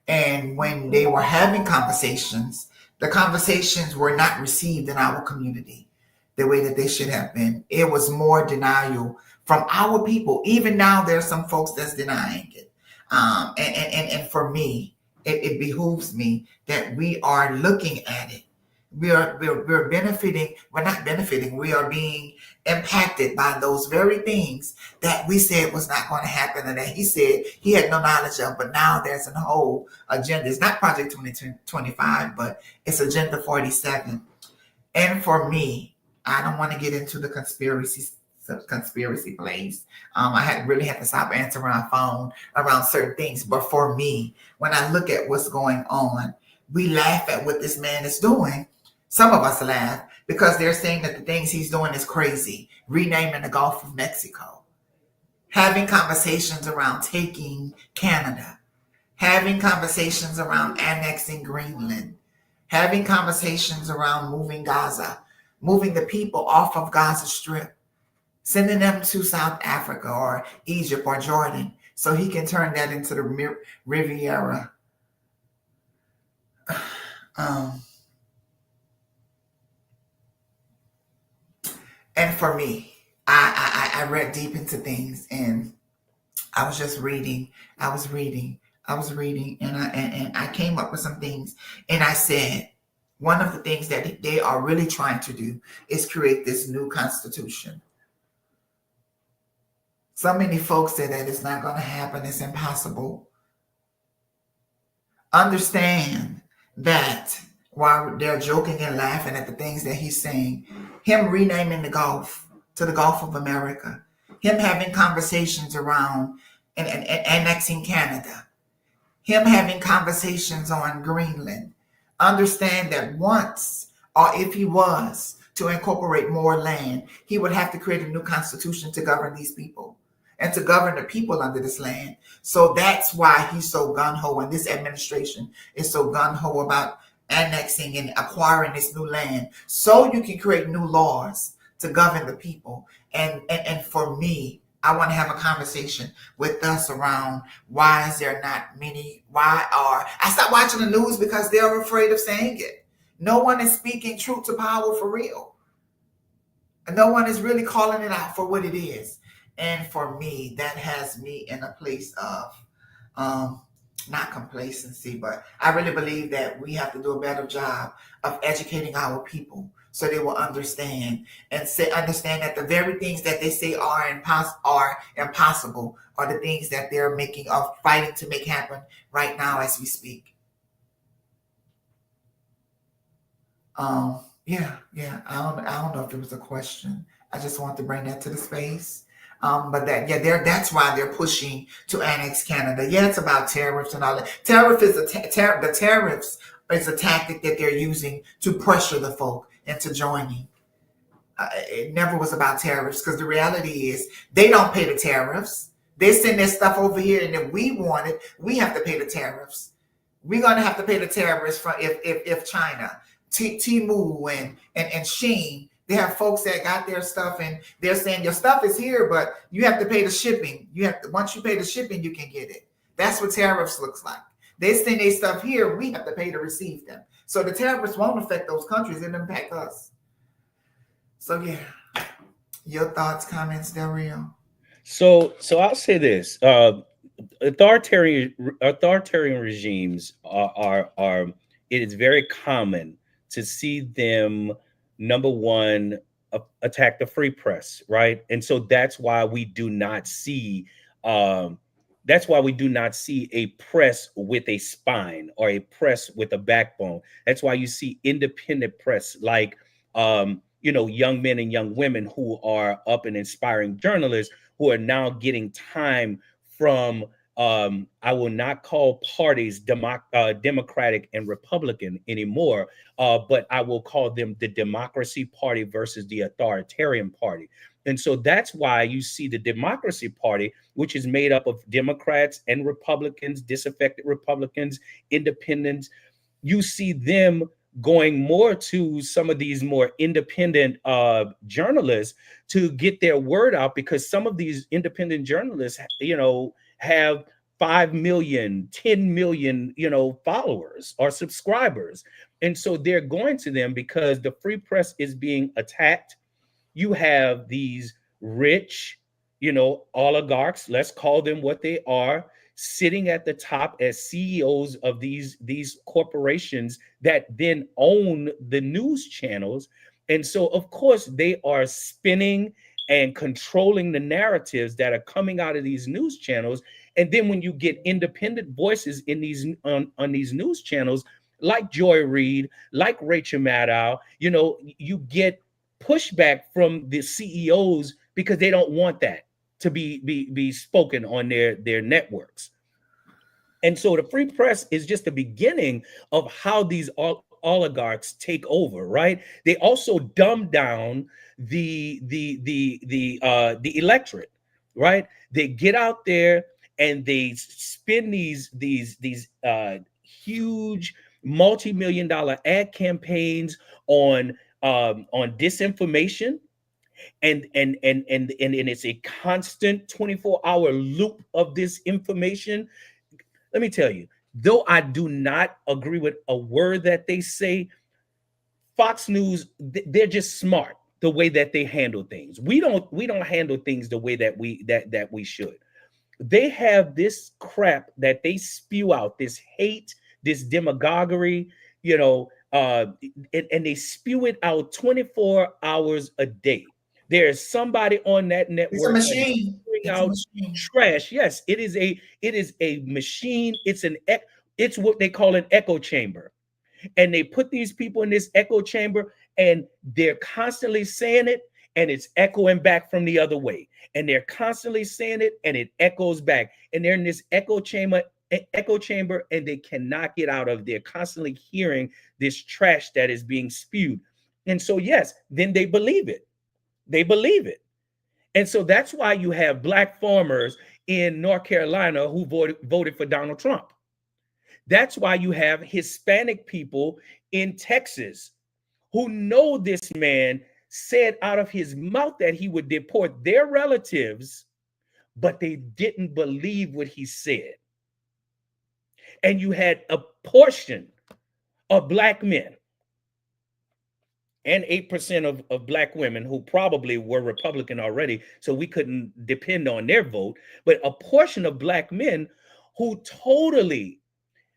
And when they were having conversations, the conversations were not received in our community the way that they should have been. It was more denial from our people. Even now, there's some folks that's denying it. And for me, it behooves me that we are looking at it. We're benefiting. We're not benefiting. We are being impacted by those very things that we said was not going to happen, and that he said he had no knowledge of. But now there's a whole agenda. It's not Project 2025, but it's Agenda 47. And for me, I don't want to get into the conspiracy plays. I really had to stop answering my phone around certain things. But for me, when I look at what's going on, we laugh at what this man is doing. Some of us laugh because they're saying that the things he's doing is crazy. Renaming the Gulf of Mexico, having conversations around taking Canada, having conversations around annexing Greenland, having conversations around moving Gaza, moving the people off of Gaza Strip, sending them to South Africa or Egypt or Jordan so he can turn that into the Riviera. And for me, I read deep into things, and I was just reading. I was reading, and I came up with some things, and I said, one of the things that they are really trying to do is create this new constitution. So many folks say that it's not going to happen. It's impossible. Understand that while they're joking and laughing at the things that he's saying, him renaming the Gulf to the Gulf of America, him having conversations around and annexing Canada, him having conversations on Greenland, understand that once, or if he was to incorporate more land, he would have to create a new constitution to govern these people and to govern the people under this land. So that's why he's so gung-ho, and this administration is so gung-ho about annexing and acquiring this new land, so you can create new laws to govern the people. And for me, I want to have a conversation with us around why is there not many, I stopped watching the news because they're afraid of saying it. No one is speaking truth to power for real. And no one is really calling it out for what it is. And for me, that has me in a place of not complacency, but I really believe that we have to do a better job of educating our people so they will understand understand that the very things that they say are impossible are the things that they're fighting to make happen right now as we speak. Yeah. I don't know if it was a question. I just want to bring that to the space. But that's why they're pushing to annex Canada. Yeah, it's about tariffs and all that. The tariffs is a tactic that they're using to pressure the folk into joining. It never was about tariffs, because the reality is they don't pay the tariffs. They send their stuff over here, and if we want it, we have to pay the tariffs. We're gonna have to pay the tariffs for if China, Temu and Shein. They have folks that got their stuff, and they're saying your stuff is here, but you have to pay the shipping. Once you pay the shipping, you can get it. That's what tariffs looks like. They send their stuff here, we have to pay to receive them. So the tariffs won't affect those countries, it'll impact us. So yeah, your thoughts, comments, Del Rio? So I'll say this: authoritarian regimes are it is very common to see them, number one, attack the free press, right? And so um, that's why we do not see a press with a spine or a press with a backbone. That's why you see independent press like young men and young women who are up and inspiring journalists who are now getting time from I will not call parties Democratic and Republican anymore, but I will call them the Democracy Party versus the Authoritarian Party. And so that's why you see the Democracy Party, which is made up of Democrats and Republicans, disaffected Republicans, independents. You see them going more to some of these more independent journalists to get their word out, because some of these independent journalists, have 5 million, 10 million, followers or subscribers. And so they're going to them because the free press is being attacked. You have these rich, oligarchs, let's call them what they are, sitting at the top as CEOs of these corporations that then own the news channels. And so of course they are spinning and controlling the narratives that are coming out of these news channels. And then when you get independent voices in these on these news channels, like Joy Reid, like Rachel Maddow, you get pushback from the CEOs because they don't want that to be spoken on their networks. And so the free press is just the beginning of how these oligarchs take over, right? They also dumb down the electorate, right? They get out there and they spin these huge multi-million-dollar ad campaigns on disinformation, and it's a constant 24-hour loop of this information. Let me tell you, though I do not agree with a word that they say, Fox News, they're just smart the way that they handle things. We don't handle things the way that we should. They have this crap that they spew out, this hate, this demagoguery, and they spew it out 24 hours a day. There's somebody on that It's a network that is machine. spewing It's a out machine. trash. Yes, it is a machine. It's what they call an echo chamber. And they put these people in this echo chamber and they're constantly saying it, and it's echoing back from the other way. And they're constantly saying it and it echoes back. And they're in this echo chamber, and they cannot get out of. They're constantly hearing this trash that is being spewed. And so yes, then they believe it. They believe it. And so that's why you have black farmers in North Carolina who voted for Donald Trump. That's why you have Hispanic people in Texas who know this man said out of his mouth that he would deport their relatives, but they didn't believe what he said. And you had a portion of black men and 8% of black women who probably were Republican already, so we couldn't depend on their vote, but a portion of black men who totally,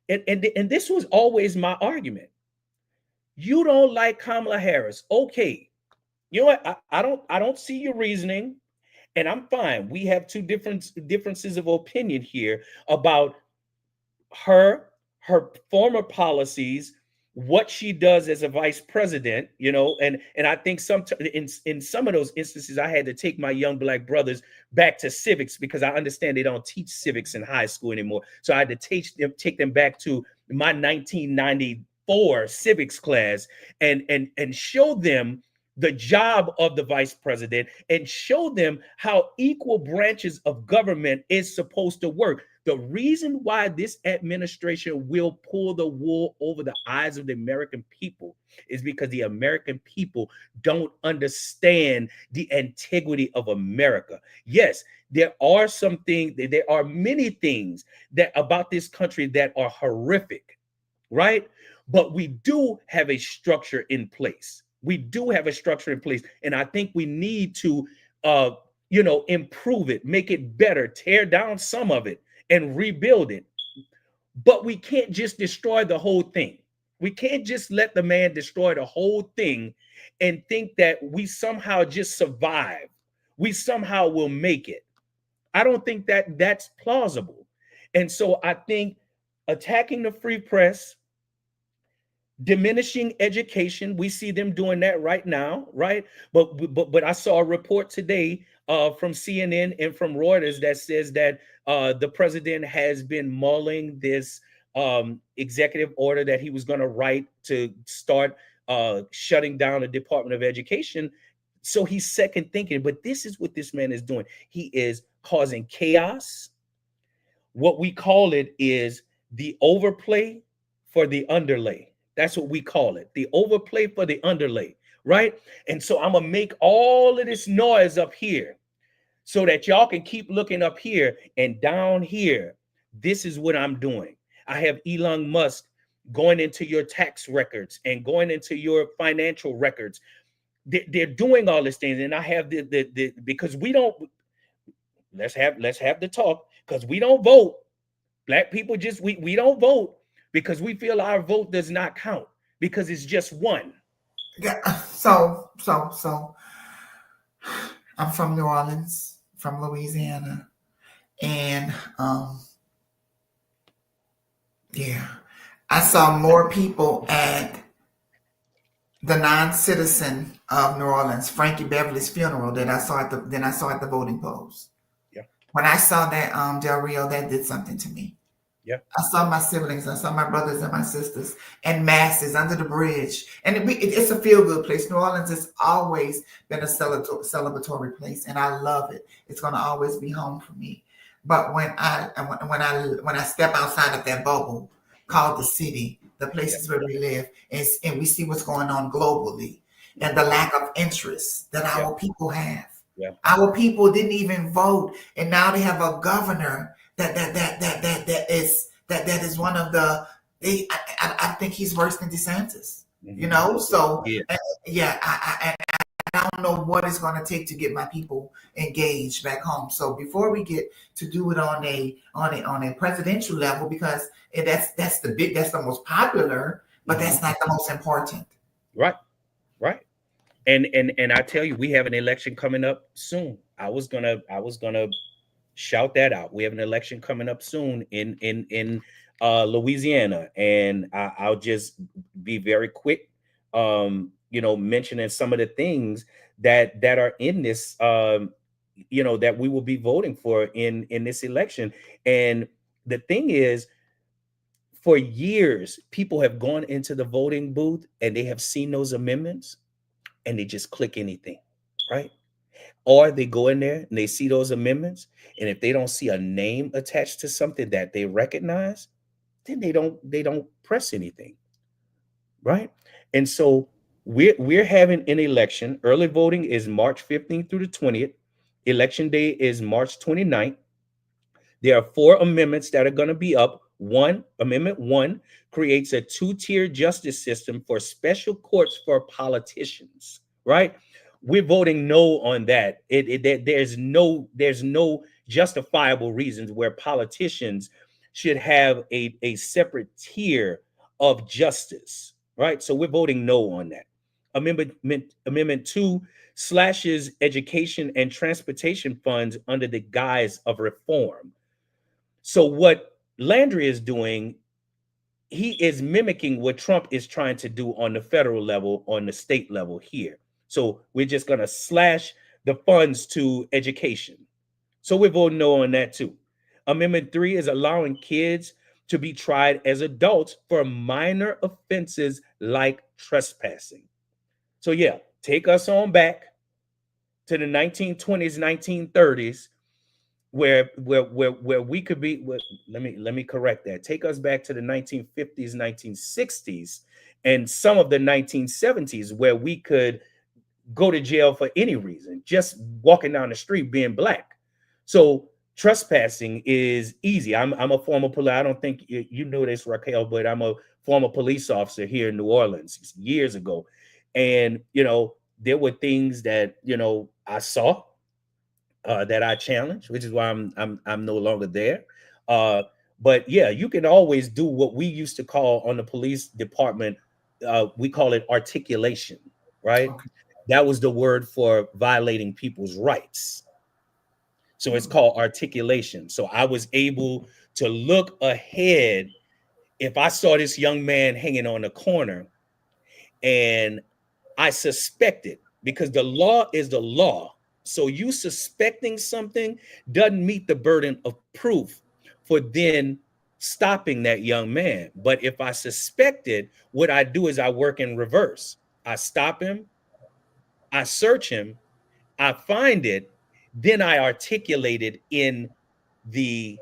and this was always my argument. You don't like Kamala Harris. Okay. You know what? I don't see your reasoning, and I'm fine. We have two differences of opinion here about her former policies, what she does as a vice president, and I think in some of those instances I had to take my young black brothers back to civics, because I understand they don't teach civics in high school anymore. So I had to take them back to my 1994 civics class and show them the job of the vice president, and show them how equal branches of government is supposed to work. The reason why this administration will pull the wool over the eyes of the American people is because the American people don't understand the integrity of America. Yes, there are many things that about this country that are horrific, right? But we do have a structure in place. We do have a structure in place. And I think we need to, improve it, make it better, tear down some of it and rebuild it. But we can't just destroy the whole thing. We can't just let the man destroy the whole thing and think that we somehow just survive. We somehow will make it. I don't think that that's plausible. And so I think attacking the free press, diminishing education, we see them doing that right now, right? But I saw a report today from CNN and from Reuters that says that the president has been mulling this executive order that he was going to write to start shutting down the Department of Education. So he's second thinking. But this is what this man is doing. He is causing chaos. What we call it is the overplay for the underlay. That's what we call it, the overplay for the underlay, right? And so I'm gonna make all of this noise up here so that y'all can keep looking up here and down here. This is what I'm doing. I have Elon Musk going into your tax records and going into your financial records. They're doing all these things, and I have the because we don't. Let's have the talk, because we don't vote. Black people just we don't vote because we feel our vote does not count because it's just one. Yeah. So I'm from New Orleans, from Louisiana, and yeah, I saw more people at the non-citizen of New Orleans, Frankie Beverly's funeral, than I saw at the voting polls. Yeah. When I saw that Del Rio, that did something to me. Yeah. I saw my siblings, I saw my brothers and my sisters, and masses under the bridge. And it's a feel-good place. New Orleans has always been a celebratory place, and I love it. It's going to always be home for me. But when I step outside of that bubble called the city, the places where we live, and we see what's going on globally, and the lack of interest that our people have. Yeah. Our people didn't even vote, and now they have a governor that is one of the. I think he's worse than DeSantis. Mm-hmm. You know, so yeah. I don't know what it's going to take to get my people engaged back home. So before we get to do it on a presidential level, because that's the most popular, but that's not the most important. Right. And I tell you, we have an election coming up soon. I was gonna shout that out. We have an election coming up soon in Louisiana, and I'll just be very quick. Mentioning some of the things that are in this, that we will be voting for in this election. And the thing is, for years, people have gone into the voting booth and they have seen those amendments and they just click anything, right? Or they go in there and they see those amendments, and if they don't see a name attached to something that they recognize, then they don't press anything, right? And so we're having an election. Early voting is March 15th through the 20th. Election day is March 29th. There are 4 amendments that are going to be up. Amendment 1 creates a 2-tier justice system for special courts for politicians, right? We're voting no on that. There's no justifiable reasons where politicians should have a separate tier of justice, right? So we're voting no on that. Amendment 2 slashes education and transportation funds under the guise of reform. So what Landry is doing, he is mimicking what Trump is trying to do on the federal level, on the state level here. So we're just going to slash the funds to education. So we're voting no on that too. Amendment 3 is allowing kids to be tried as adults for minor offenses like trespassing. So yeah, take us on back to the 1920s, 1930s, where we could be. Let me correct that. Take us back to the 1950s, 1960s, and some of the 1970s, where we could go to jail for any reason, just walking down the street being black. So trespassing is easy. I'm a former police. I don't think you know this, Raquel, but I'm a former police officer here in New Orleans years ago, and there were things that I saw that I challenged, which is why I'm no longer there. But yeah, you can always do what we used to call on the police department, we call it articulation, right? Okay. That was the word for violating people's rights. So it's Mm. called articulation. So I was able to look ahead. If I saw this young man hanging on the corner and I suspected, because the law is the law. So you suspecting something doesn't meet the burden of proof for then stopping that young man. But if I suspect it, what I do is I work in reverse. I stop him, I search him, I find it, then I articulate it in the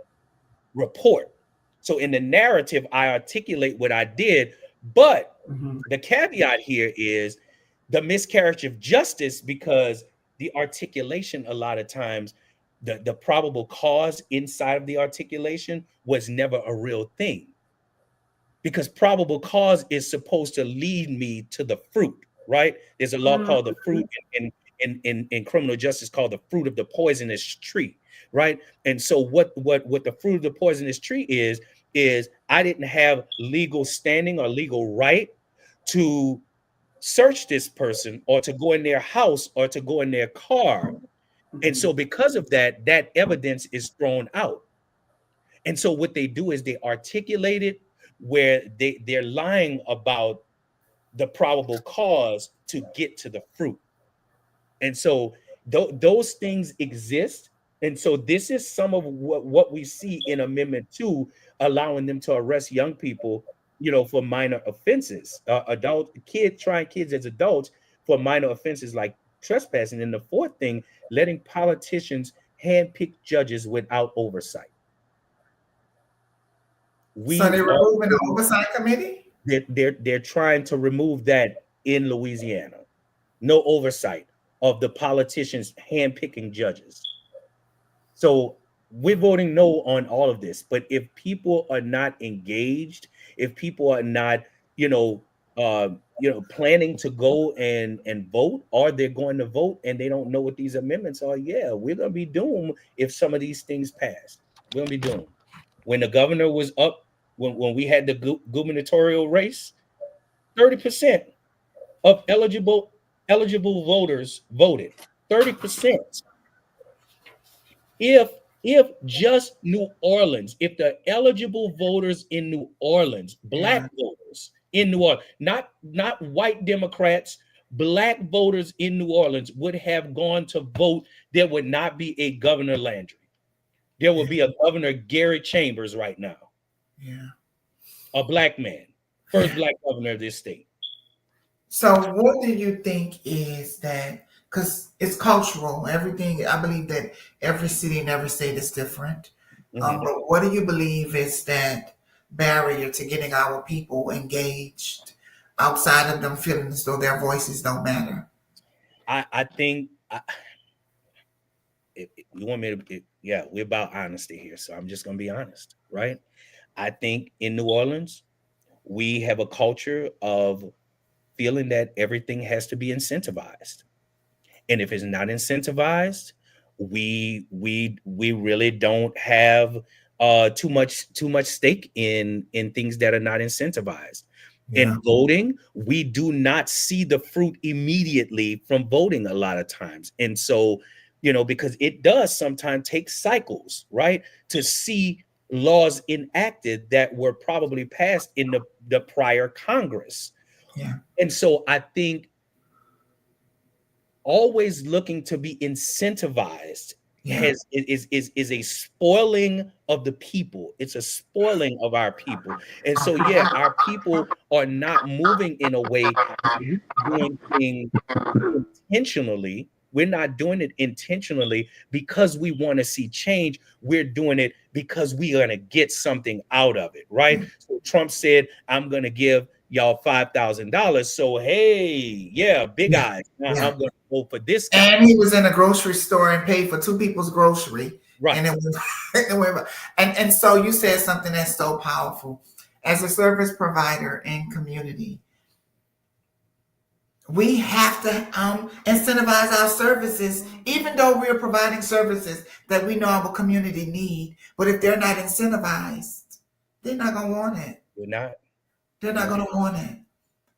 report. So in the narrative, I articulate what I did, but Mhm. the caveat here is the miscarriage of justice, because the articulation, a lot of times, the probable cause inside of the articulation was never a real thing, because probable cause is supposed to lead me to the fruit, right? There's a law called the fruit in criminal justice called the fruit of the poisonous tree, right? And so what the fruit of the poisonous tree is I didn't have legal standing or legal right to search this person or to go in their house or to go in their car. And Mhm. so because of that, that evidence is thrown out. And so what they do is they articulate it where they're lying about the probable cause to get to the fruit. And so those things exist. And so this is some of what we see in Amendment 2, allowing them to arrest young people, for minor offenses, trying kids as adults for minor offenses like trespassing. And the fourth thing, letting politicians handpick judges without oversight. So We they're removing the already oversight committee? they're trying to remove that in Louisiana. No oversight of the politicians handpicking judges. So we're voting no on all of this. But if people are not engaged, if people are not, you know, planning to go and vote, or they're going to vote and they don't know what these amendments are, yeah, we're gonna be doomed if some of these things pass. We're gonna be doomed. When the governor was up, when we had the gubernatorial race, 30% of eligible voters voted. 30%. If just New Orleans, if the eligible voters in New Orleans, Yeah, black voters in New Orleans, not white Democrats, black voters in New Orleans would have gone to vote, there would not be a Governor Landry. There yeah, would be a Governor Gary Chambers right now, yeah, a black man, first yeah. black governor of this state. So what do you think is that? Because it's cultural, everything. I believe that every city and every state is different. Mhm. But what do you believe is that barrier to getting our people engaged outside of them feeling as though their voices don't matter? I think you want me to, yeah, we're about honesty here. So I'm just going to be honest, right? I think in New Orleans, we have a culture of feeling that everything has to be incentivized. And if it's not incentivized, we really don't have too much stake in things that are not incentivized. Yeah, In voting, we do not see the fruit immediately from voting a lot of times. And so, because it does sometimes take cycles, right, to see laws enacted that were probably passed in the prior Congress. yeah, And so I think always looking to be incentivized yeah. is a spoiling of the people. It's a spoiling of our people. And so yeah, Okay. our people are not moving in a way that we're doing things intentionally. We're not doing it intentionally because we want to see change. We're doing it because we're going to get something out of it, right? So Trump said, I'm going to give y'all $5,000. So, hey, yeah, big Yeah, eyes. Now yeah. I'm going to vote for this guy. And he was in a grocery store and paid for two people's grocery, Right. and it was, and so you said something that's so powerful. As a service provider in community, we have to incentivize our services, even though we're providing services that we know our community need. But if they're not incentivized, They're not gonna want it. They're not. They're not No, gonna want it.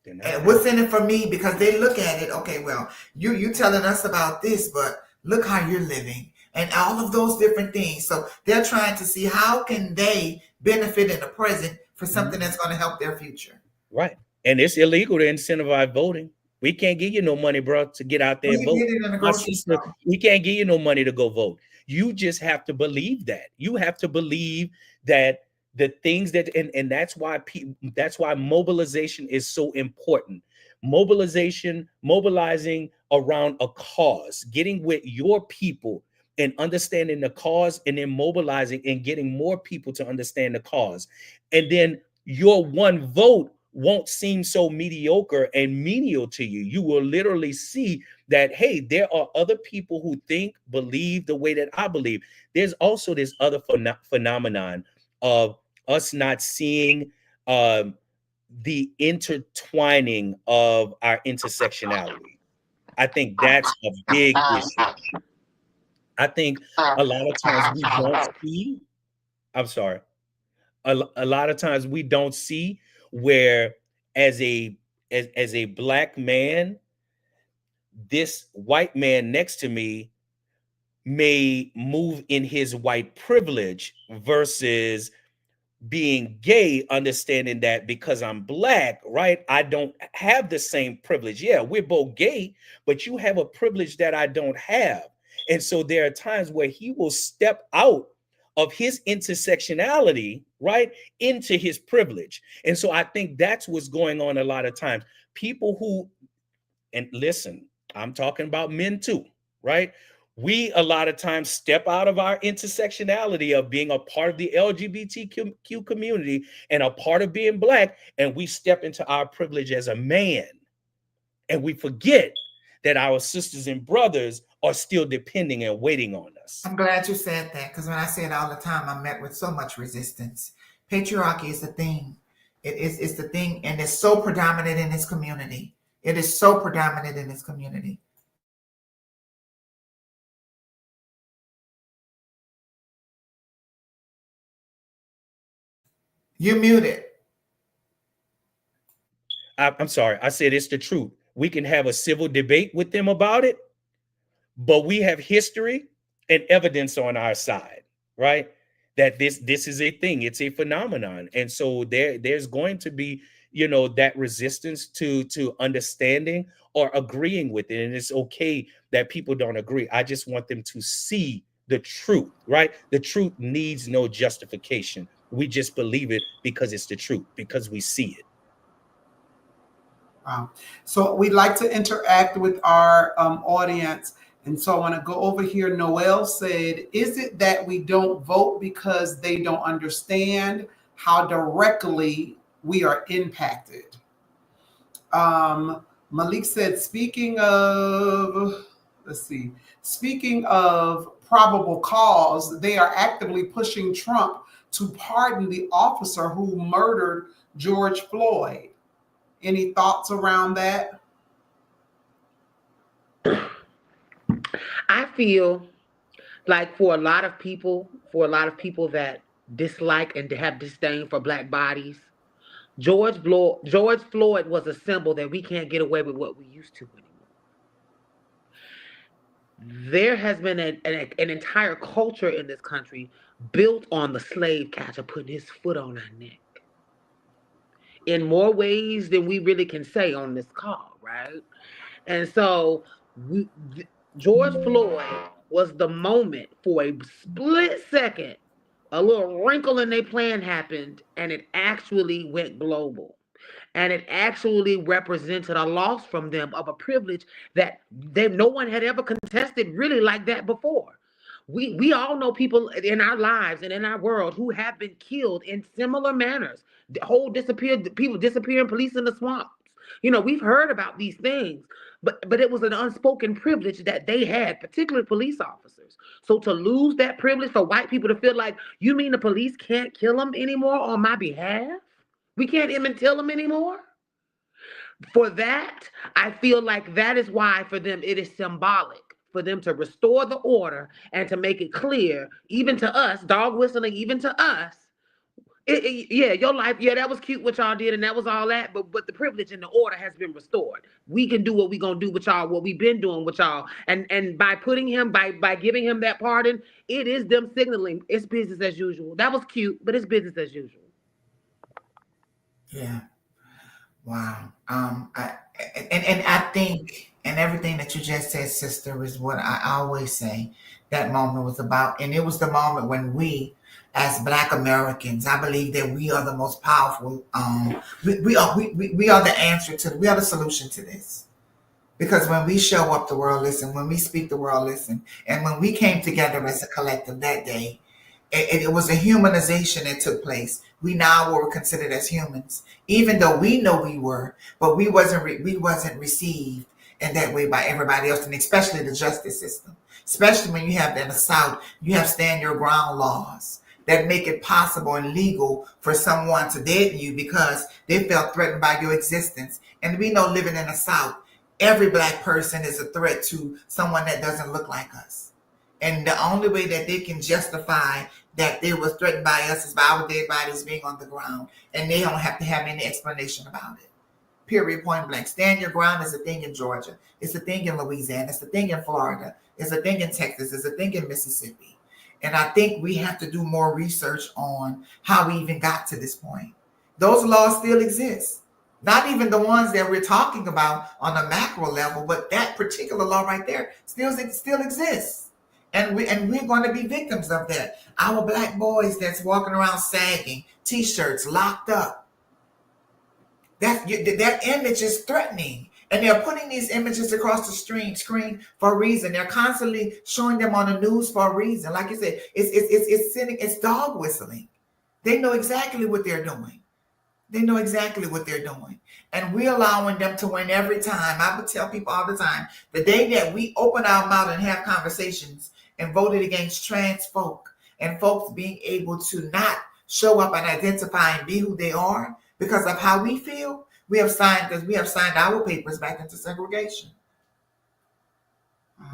they're not. And what's in it for me? Because they look at it, okay, well, you telling us about this, but look how you're living and all of those different things. So they're trying to see how can they benefit in the present for something that's going to help their future. Right. And it's illegal to incentivize voting. We can't give you no money, bro, to get out there Well, and you vote. get it in the My grocery sister, store. we can't give you no money to go vote. You just have to believe that. You have to believe that the things that and that's why that's why mobilization is so important. Mobilizing around a cause, getting with your people and understanding the cause, and then mobilizing and getting more people to understand the cause. And then your one vote won't seem so mediocre and menial to you. You will literally see that, hey, there are other people who think, believe the way that I believe. There's also this other phenomenon of us not seeing the intertwining of our intersectionality. I think that's a big issue. I think a lot of times we don't see, I'm sorry, a lot of times we don't see where as a black man, this white man next to me may move in his white privilege versus being gay, understanding that because I'm black, right, I don't have the same privilege. Yeah, we're both gay, but you have a privilege that I don't have. And so there are times where he will step out of his intersectionality, right, into his privilege. And so I think that's what's going on a lot of times. People who, and listen, I'm talking about men too, right? We a lot of times step out of our intersectionality of being a part of the LGBTQ community and a part of being black, and we step into our privilege as a man. And we forget that our sisters and brothers are still depending and waiting on us. I'm glad you said that, because when I say it all the time, I'm met with so much resistance. Patriarchy is the thing. It's the thing, and it's so predominant in this community. It is so predominant in this community. You muted. I'm sorry. I said it's the truth. We can have a civil debate with them about it, but we have history and evidence on our side, right? That this is a thing. It's a phenomenon. And so there's going to be, that resistance to understanding or agreeing with it. And it's okay that people don't agree. I just want them to see the truth, right? The truth needs no justification. We just believe it because it's the truth, because we see it. Wow. So we'd like to interact with our audience. And so I want to go over here. Noel said, is it that we don't vote because they don't understand how directly we are impacted? Malik said, speaking of probable cause, they are actively pushing Trump to pardon the officer who murdered George Floyd. Any thoughts around that? I feel like for a lot of people that dislike and have disdain for black bodies, George Floyd was a symbol that we can't get away with what we used to anymore. There has been an entire culture in this country built on the slave catcher putting his foot on our neck in more ways than we really can say on this call, right? And so George Floyd was the moment for a split second, a little wrinkle in their plan happened, and it actually went global. And it actually represented a loss from them of a privilege that no one had ever contested really like that before. We all know people in our lives and in our world who have been killed in similar manners. People disappearing, police in the swamps. We've heard about these things, but it was an unspoken privilege that they had, particularly police officers. So to lose that privilege, for white people to feel like, you mean the police can't kill them anymore on my behalf? We can't even tell them anymore? For that, I feel like that is why for them it is symbolic for them to restore the order and to make it clear, even to us, dog whistling, even to us, Yeah, your life, yeah, that was cute what y'all did, and that was all that. But the privilege and the order has been restored. We can do what we gonna do with y'all, what we've been doing with y'all, and by putting him, by giving him that pardon, it is them signaling it's business as usual. That was cute, but it's business as usual. Yeah. Wow. And I think, and everything that you just said, sister, is what I always say that moment was about. And it was the moment when we, as Black Americans, I believe that we are the most powerful. We are the answer to, we are the solution to this. Because when we show up, the world listen. When we speak, the world listen. And when we came together as a collective that day, it was a humanization that took place. We now were considered as humans, even though we know we were, but we wasn't received in that way by everybody else, and especially the justice system. Especially when you have in the South, you have stand your ground laws that make it possible and legal for someone to deaden you because they felt threatened by your existence. And we know living in the South, every Black person is a threat to someone that doesn't look like us. And the only way that they can justify that they were threatened by us is by our dead bodies being on the ground. And they don't have to have any explanation about it. Period, point blank. Stand your ground is a thing in Georgia. It's a thing in Louisiana. It's a thing in Florida. It's a thing in Texas. It's a thing in Mississippi. And I think we have to do more research on how we even got to this point. Those laws still exist. Not even the ones that we're talking about on a macro level, but that particular law right there still exists. And we're going to be victims of that. Our Black boys that's walking around sagging, t-shirts locked up. That image is threatening. And they're putting these images across the screen for a reason. They're constantly showing them on the news for a reason. Like you said, it's dog whistling. They know exactly what they're doing. They know exactly what they're doing. And we're allowing them to win every time. I would tell people all the time, the day that we open our mouth and have conversations and voted against trans folk and folks being able to not show up and identify and be who they are because of how we feel, we have signed our papers back into segregation.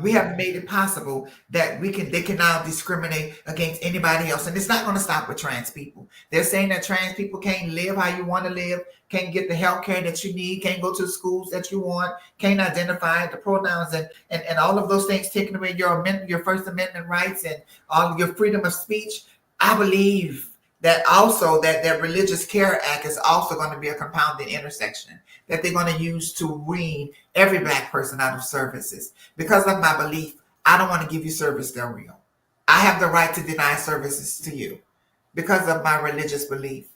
We have made it possible that they can now discriminate against anybody else. And it's not going to stop with trans people. They're saying that trans people can't live how you want to live, can't get the health care that you need, can't go to the schools that you want, can't identify the pronouns and all of those things, taking away your First Amendment rights and all your freedom of speech. I believe that also that Religious Care Act is also going to be a compounded intersection that they're going to use to wean every Black person out of services. Because of my belief, I don't want to give you service del Rio. I have the right to deny services to you because of my religious belief.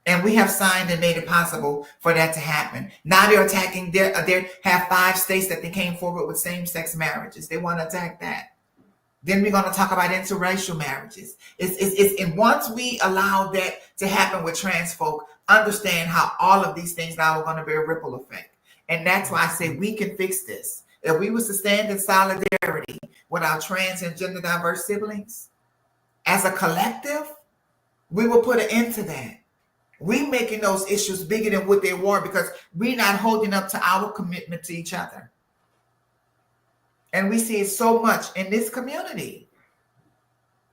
And we have signed and made it possible for that to happen. Now they're attacking, they have 5 states that they came forward with same-sex marriages. They want to attack that. Then we're going to talk about interracial marriages. And once we allow that to happen with trans folk, understand how all of these things now are going to be a ripple effect. And that's why I say we can fix this. If we was to stand in solidarity with our trans and gender diverse siblings, as a collective, we will put an end to that. We making those issues bigger than what they were because we're not holding up to our commitment to each other. And we see it so much in this community.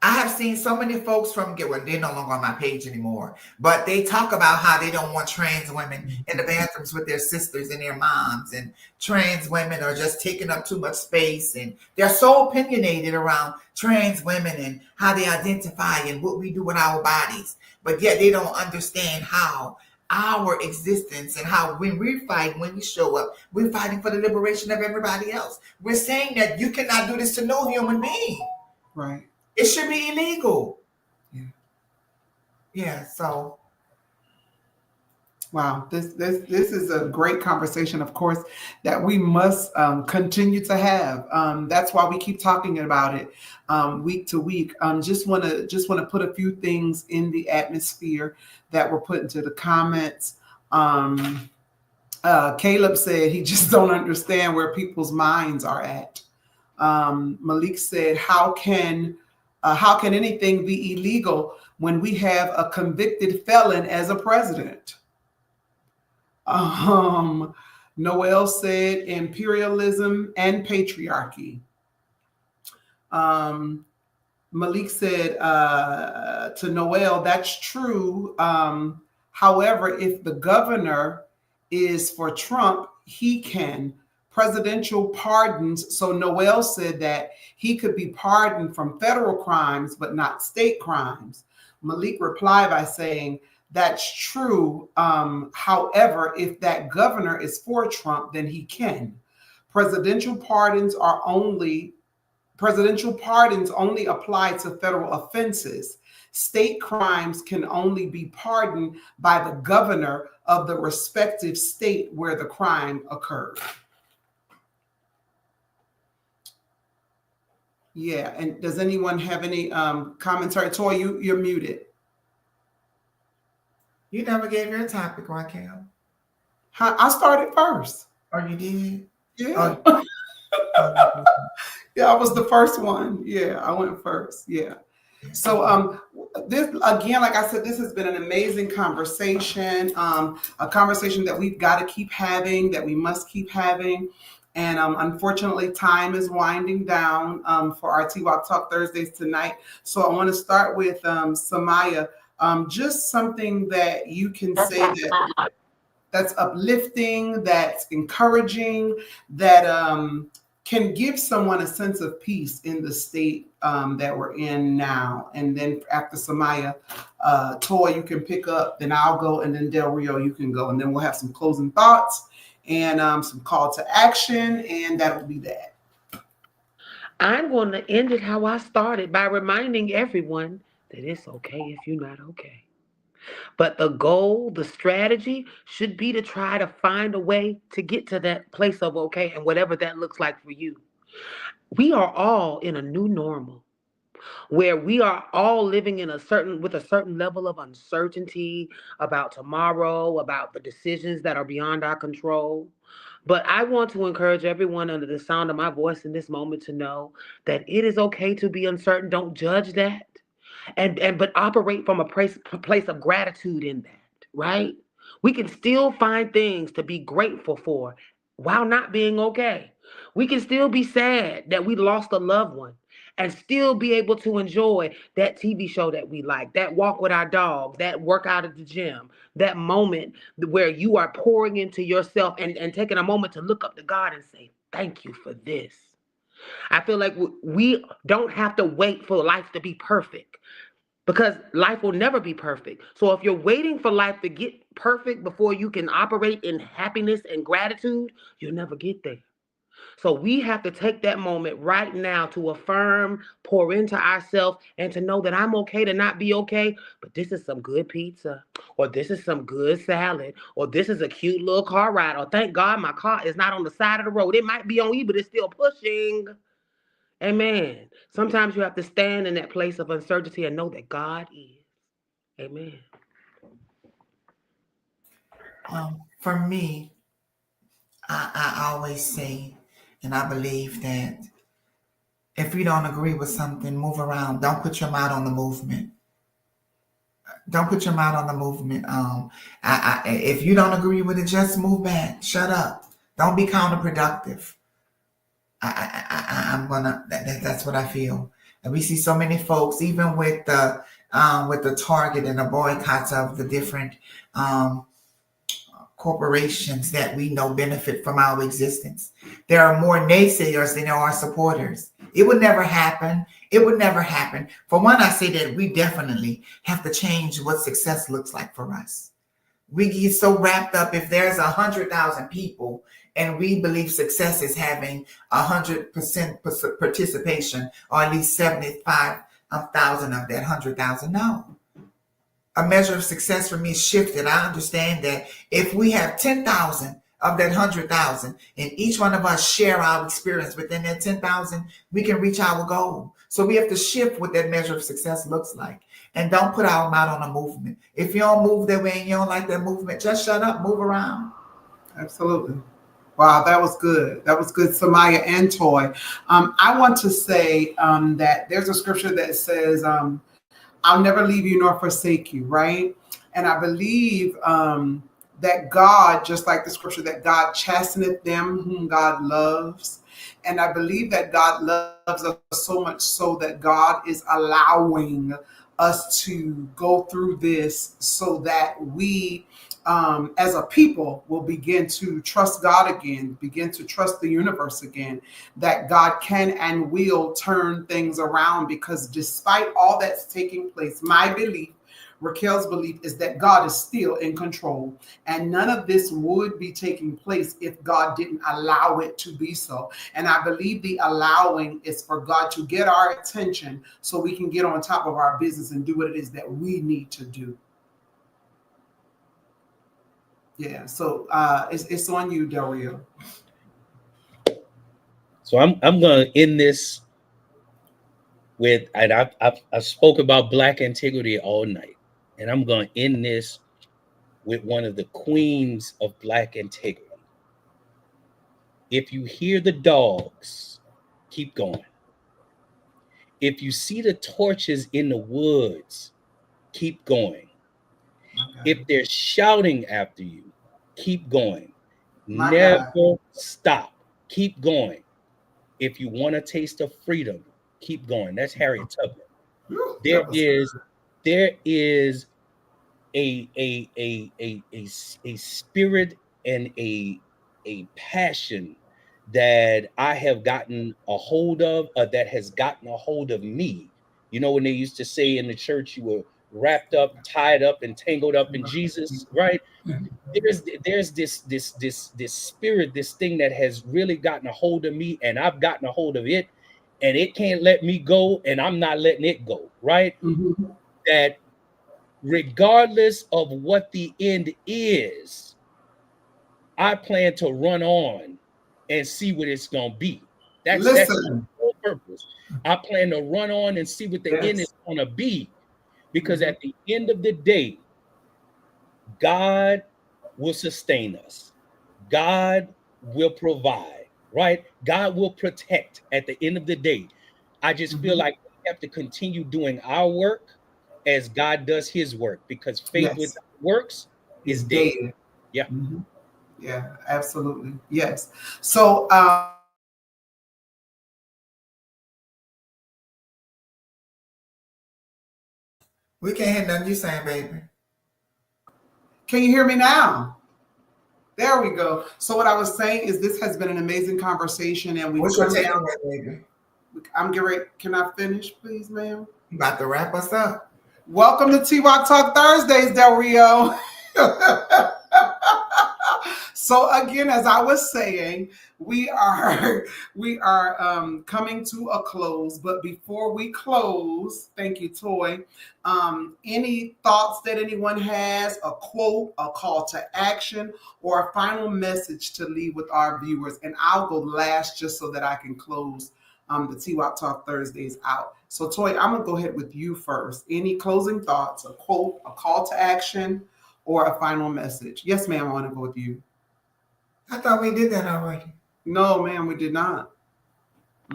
I have seen so many folks they're no longer on my page anymore, but they talk about how they don't want trans women in the bathrooms with their sisters and their moms, and trans women are just taking up too much space. And they're so opinionated around trans women and how they identify and what we do with our bodies. But yet they don't understand how our existence and how when we fight, when we show up, we're fighting for the liberation of everybody else. We're saying that you cannot do this to no human being. Right. It should be illegal. Yeah. Yeah. So. Wow, this is a great conversation, of course, that we must continue to have. That's why we keep talking about it week to week. Just want to put a few things in the atmosphere that were put into the comments. Caleb said he just don't understand where people's minds are at. Malik said, how can anything be illegal when we have a convicted felon as a president? Noel said imperialism and patriarchy. Malik said to Noel, that's true. However, if the governor is for Trump, he can. Presidential pardons. So Noel said that he could be pardoned from federal crimes, but not state crimes. Malik replied by saying, that's true. However, if that governor is for Trump, then he can. Presidential pardons only apply to federal offenses. State crimes can only be pardoned by the governor of the respective state where the crime occurred. Yeah, and does anyone have any commentary? Toy, you're muted. You never gave your topic, Raquel. I started first. Oh, you did? Yeah. Oh. Yeah, I was the first one. Yeah, I went first. Yeah. So this again, like I said, this has been an amazing conversation, a conversation that we've got to keep having, that we must keep having. And unfortunately, time is winding down for our Twoc Talk Thursdays tonight. So I want to start with Samaya. Just something that you can say that's uplifting, that's encouraging, that can give someone a sense of peace in the state that we're in now. And then after Samaya, Toy, you can pick up, then I'll go, and then Del Rio, you can go. And then we'll have some closing thoughts and some call to action, and that'll be that. I'm going to end it how I started, by reminding everyone that it's okay if you're not okay. But the goal, the strategy should be to try to find a way to get to that place of okay, and whatever that looks like for you. We are all in a new normal where we are all living with a certain level of uncertainty about tomorrow, about the decisions that are beyond our control. But I want to encourage everyone under the sound of my voice in this moment to know that it is okay to be uncertain. Don't judge that. But operate from a place of gratitude in that, right? We can still find things to be grateful for while not being okay. We can still be sad that we lost a loved one and still be able to enjoy that TV show that we like, that walk with our dog, that workout at the gym, that moment where you are pouring into yourself and taking a moment to look up to God and say, thank you for this. I feel like we don't have to wait for life to be perfect, because life will never be perfect. So if you're waiting for life to get perfect before you can operate in happiness and gratitude, you'll never get there. So we have to take that moment right now to affirm, pour into ourselves, and to know that I'm okay to not be okay, but this is some good pizza, or this is some good salad, or this is a cute little car ride, or thank God my car is not on the side of the road. It might be on E, but it's still pushing. Amen. Sometimes you have to stand in that place of uncertainty and know that God is. Amen. For me, I always say, and I believe that if you don't agree with something, move around. Don't put your mouth on the movement. Don't put your mouth on the movement. If you don't agree with it, just move back. Shut up. Don't be counterproductive. That's what I feel. And we see so many folks, even with the target and the boycotts of the different corporations that we know benefit from our existence. There are more naysayers than there are supporters. It would never happen. It would never happen. For one, I say that we definitely have to change what success looks like for us. We get so wrapped up if there's 100,000 people and we believe success is having 100% participation, or at least 75,000 of that 100,000. No. A measure of success for me is shifted. I understand that if we have 10,000 of that 100,000 and each one of us share our experience within that 10,000, we can reach our goal. So we have to shift what that measure of success looks like. And don't put our mouth on a movement. If you don't move that way and you don't like that movement, just shut up, move around. Absolutely. Wow, that was good. That was good, Samaya and Toy. I want to say that there's a scripture that says, I'll never leave you nor forsake you, right? And I believe that God, just like the scripture, that God chasteneth them whom God loves. And I believe that God loves us so much so that God is allowing us to go through this so that we, as a people, will begin to trust God again, begin to trust the universe again, that God can and will turn things around. Because despite all that's taking place, my belief, Raquel's belief, is that God is still in control. And none of this would be taking place if God didn't allow it to be so. And I believe the allowing is for God to get our attention so we can get on top of our business and do what it is that we need to do. Yeah. So it's on you, Dario. So I'm gonna end this with, and I spoke about Black integrity all night, and I'm gonna end this with one of the queens of Black integrity. If you hear the dogs, keep going. If you see the torches in the woods, keep going. Okay. If they're shouting after you, keep going. My God. Never stop. Keep going. If you want a taste of freedom, keep going. That's Harriet Tubman. Whew, There that was is good. there is a spirit and a passion that I have gotten a hold of, that has gotten a hold of me. You know, when they used to say in the church, you were wrapped up, tied up, and tangled up in Jesus, right? There's this spirit, this thing that has really gotten a hold of me, and I've gotten a hold of it, and it can't let me go, and I'm not letting it go, right? Mhm. That regardless of what the end is, I plan to run on and see what it's gonna be. That's my Listen. whole purpose. I plan to run on and see what the end is Yes. gonna be, because Mhm. at the end of the day, God will sustain us. God will provide, right? God will protect at the end of the day. I just feel Mhm. like we have to continue doing our work as God does his work, because faith Yes. without works Is is dead. dead. Yeah. Mhm. Yeah, absolutely. Yes. So We can't hear nothing you saying, baby. can you hear me now? There we go. So what I was saying is this has been an amazing conversation, and we've What's your come down. takeaway, baby? I'm getting ready. Can I finish, please, ma'am? You about to wrap us up. Welcome to Twoc Talk Thursdays, Del Rio. So again, as I was saying, we are coming to a close. But before we close, thank you, Toy. Any thoughts that anyone has, a quote, a call to action, or a final message to leave with our viewers? And I'll go last just so that I can close the Twoc Talk Thursdays out. So, Toy, I'm gonna go ahead with you first. Any closing thoughts, a quote, a call to action, or a final message? Yes, ma'am. I want to go with you. I thought we did that already. No, ma'am, we did not.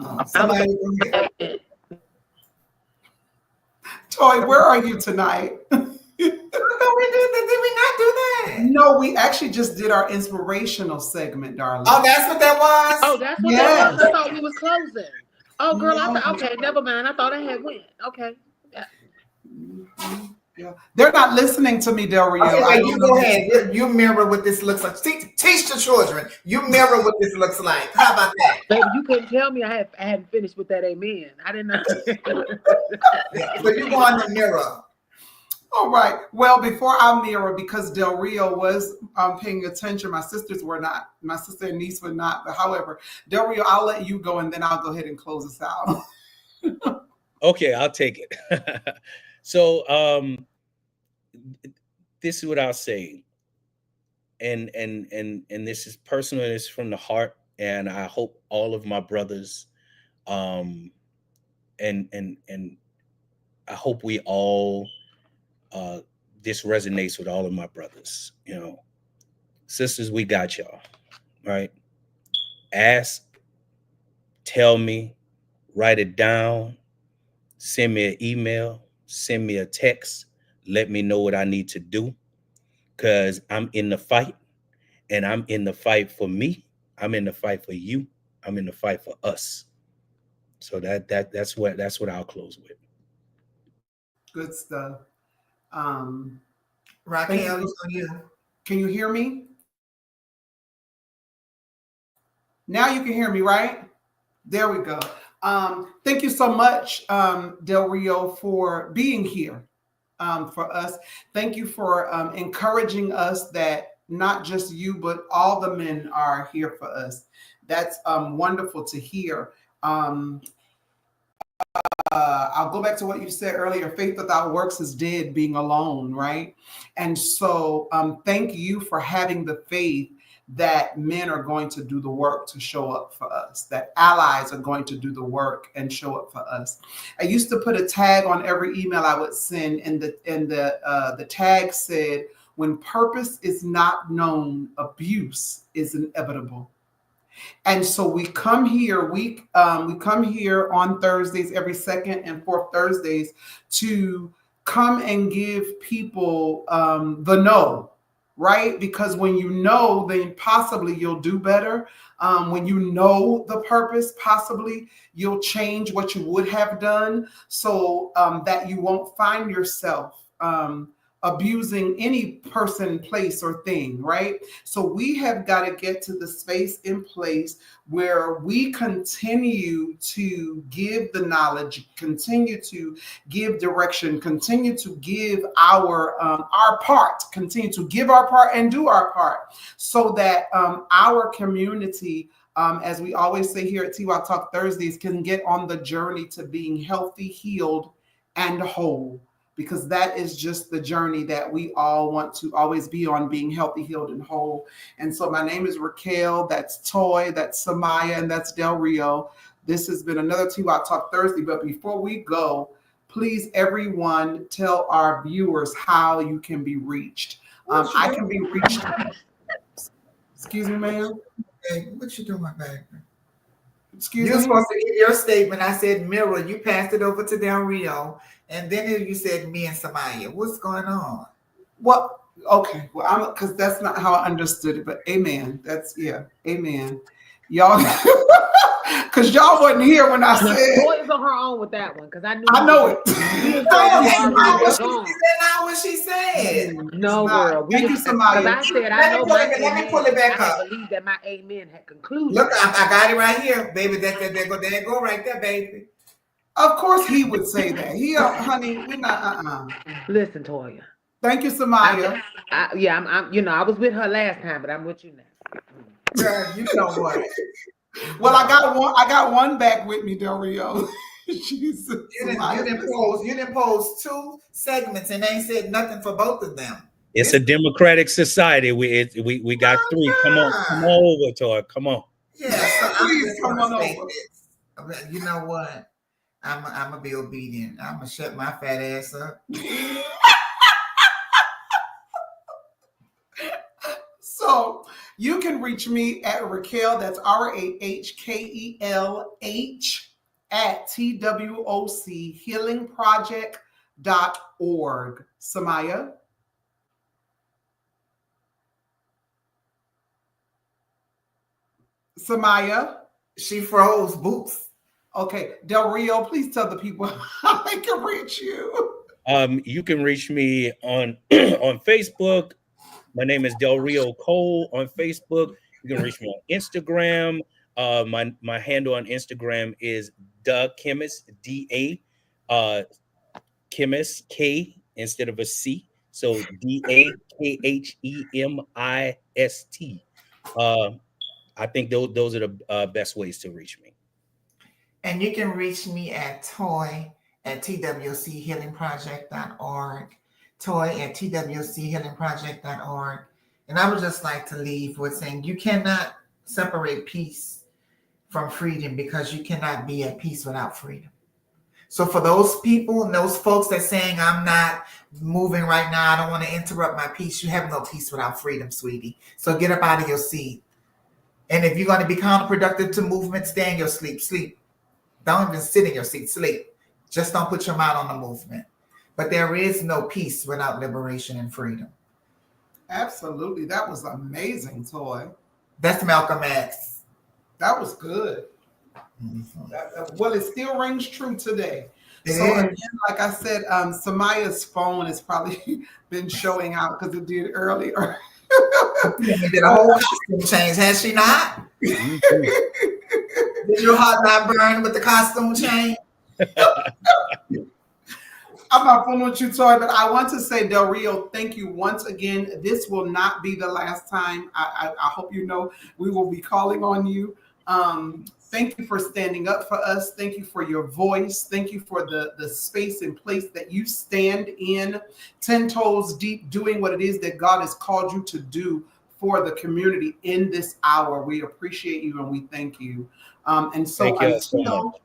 Oh, I was somebody go ahead. gonna Toy, where are you tonight? I thought we did that. Did we not do that? No, we actually just did our inspirational segment, darling. Oh, that's what that Oh, was? that's what that was. Yes. I thought we was closing. Oh, girl, I thought No. okay, never mind. I thought I had went. Okay. Yeah. Mhm. Yeah. They're not listening to me, Del Rio. Okay, I well, don't you go know. ahead. You mirror what this looks like. Teach the children. You mirror what this looks like. How about that? Baby, you couldn't tell me I hadn't finished with that amen. I didn't know. Yeah. So you go on the mirror. All right. Well, before I mirror, because Del Rio was paying attention, my sisters were not. My sister and niece were not. But however, Del Rio, I'll let you go, and then I'll go ahead and close us out. Okay, I'll take it. So this is what I'll say, and this is personal, this is from the heart, and I hope all of my brothers, um and I hope we all, uh this resonates with all of my brothers, sisters, we got y'all, right? Ask, tell me, write it down, send me an email, send me a text, let me know what I need to do, because I'm in the fight, and I'm in the fight for me. I'm in the fight for you. I'm in the fight for us. So that's what I'll close with. Good stuff. Um, thank Raquel, you. it's on you. Can you hear me? Now you can hear me, right? There we go. Thank you so much, Del Rio, for being here for us. Thank you for encouraging us that not just you, but all the men are here for us. That's wonderful to hear. I'll go back to what you said earlier. Faith without works is dead, being alone, right? And so, thank you for having the faith that men are going to do the work to show up for us, that allies are going to do the work and show up for us. I used to put a tag on every email I would send, and the tag said, "When purpose is not known, abuse is inevitable." And so we come here, we come here on Thursdays, every second and fourth Thursdays, to come and give people the no, right? Because when you know, then possibly you'll do better. When you know the purpose, possibly you'll change what you would have done, so that you won't find yourself abusing any person, place, or thing, right? So we have got to get to the space in place where we continue to give the knowledge, continue to give direction, continue to give our part, continue to give our part and do our part, so that our community, as we always say here at Twoc Talk Thursdays, can get on the journey to being healthy, healed, and whole. Because that is just the journey that we all want to always be on, being healthy, healed, and whole. And so my name is Raquel, that's Toy, that's Samaya, and that's Del Rio. This has been another Twoc Talk Thursday. But before we go, please, everyone, tell our viewers how you can be reached. I can be reached. Excuse me, ma'am. Hey, what you doing, baby? Excuse You're me. supposed to give your statement. I said mirror. You passed it over to Del Rio, and then you said me and Samaya. What's going on? What? Okay. Well, I'm because that's not how I understood it. But amen. That's amen. Y'all, because y'all wasn't here when I said. Toy is on her own with that one because I knew. I know it. Not what she said. No, girl. Thank you, Samaya. I said I know. Let me pull it back up. I believe that my amen had concluded. Look, I got it right here, baby. There go right there, baby. Of course, he would say that. Honey, we're not. Listen, Toya. Thank you, Samaya. I'm. I was with her last time, but I'm with you now. Girl, you know what? Well, I got one back with me, Del Rio. Jesus. You didn't pose 2 segments and ain't said nothing for both of them. It's a democratic society. We got 3. Come on over, Toy. Come on. Yeah, so please come on over. You know what? I'm gonna be obedient. I'm gonna shut my fat ass up. So you can reach me at Raquel, that's RAHKELH at TWOChealingproject.org. Samaya. Samaya. She froze boots. Okay, Del Rio, please tell the people how they can reach you. You can reach me on on Facebook. My name is Del Rio Cole on Facebook. You can reach me on Instagram. My handle on Instagram is the Chemist, DA Chemist, K instead of a C. So DAKHEMIST. I think those are the best ways to reach me. And you can reach me at Toy at TWCHealingProject.org. Toy at TWCHealingProject.org. And I would just like to leave with saying you cannot separate peace from freedom, because you cannot be at peace without freedom. So for those people and those folks that saying I'm not moving right now, I don't want to interrupt my peace, you have no peace without freedom, sweetie. So get up out of your seat. And if you're going to be counterproductive to movement, stay in your sleep. Don't even sit in your seat, sleep. Just don't put your mind on the movement. But there is no peace without liberation and freedom. Absolutely. That was amazing, Toy. That's Malcolm X. That was good. Mhm. Well, it still rings true today. It So is. again, like I said, Samaya's phone has probably been showing out because it did earlier. She did a whole costume change, has she not? Mhm. Did your heart not burn with the costume change? I'm not fooling with you, Toy, but I want to say, Del Rio, thank you once again. This will not be the last time. I hope you know we will be calling on you. Thank you for standing up for us. Thank you for your voice. Thank you for the space and place that you stand in, 10 toes deep, doing what it is that God has called you to do for the community in this hour. We appreciate you and we thank you. And so Thank you all so much. until,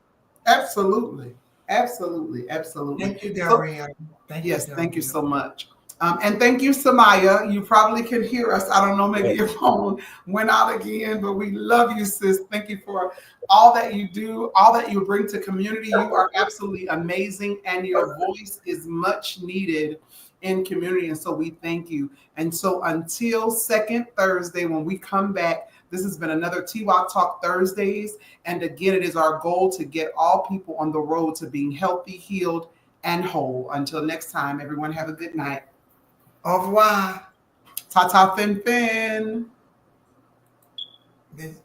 absolutely, absolutely, absolutely. Thank you, Del So Rio. Thank you, yes, Del thank you Rio. so much. And thank you, Samaya. You probably can hear us. I don't know, maybe Yes. your phone went out again, but we love you, sis. Thank you for all that you do, all that you bring to community. You are absolutely amazing, and your voice is much needed in community. And so we thank you. And so until second Thursday, when we come back, this has been another Twoc Talk Thursdays. And again, it is our goal to get all people on the road to being healthy, healed, and whole. Until next time, everyone have a good night. Au revoir. Ta ta fin fin. This-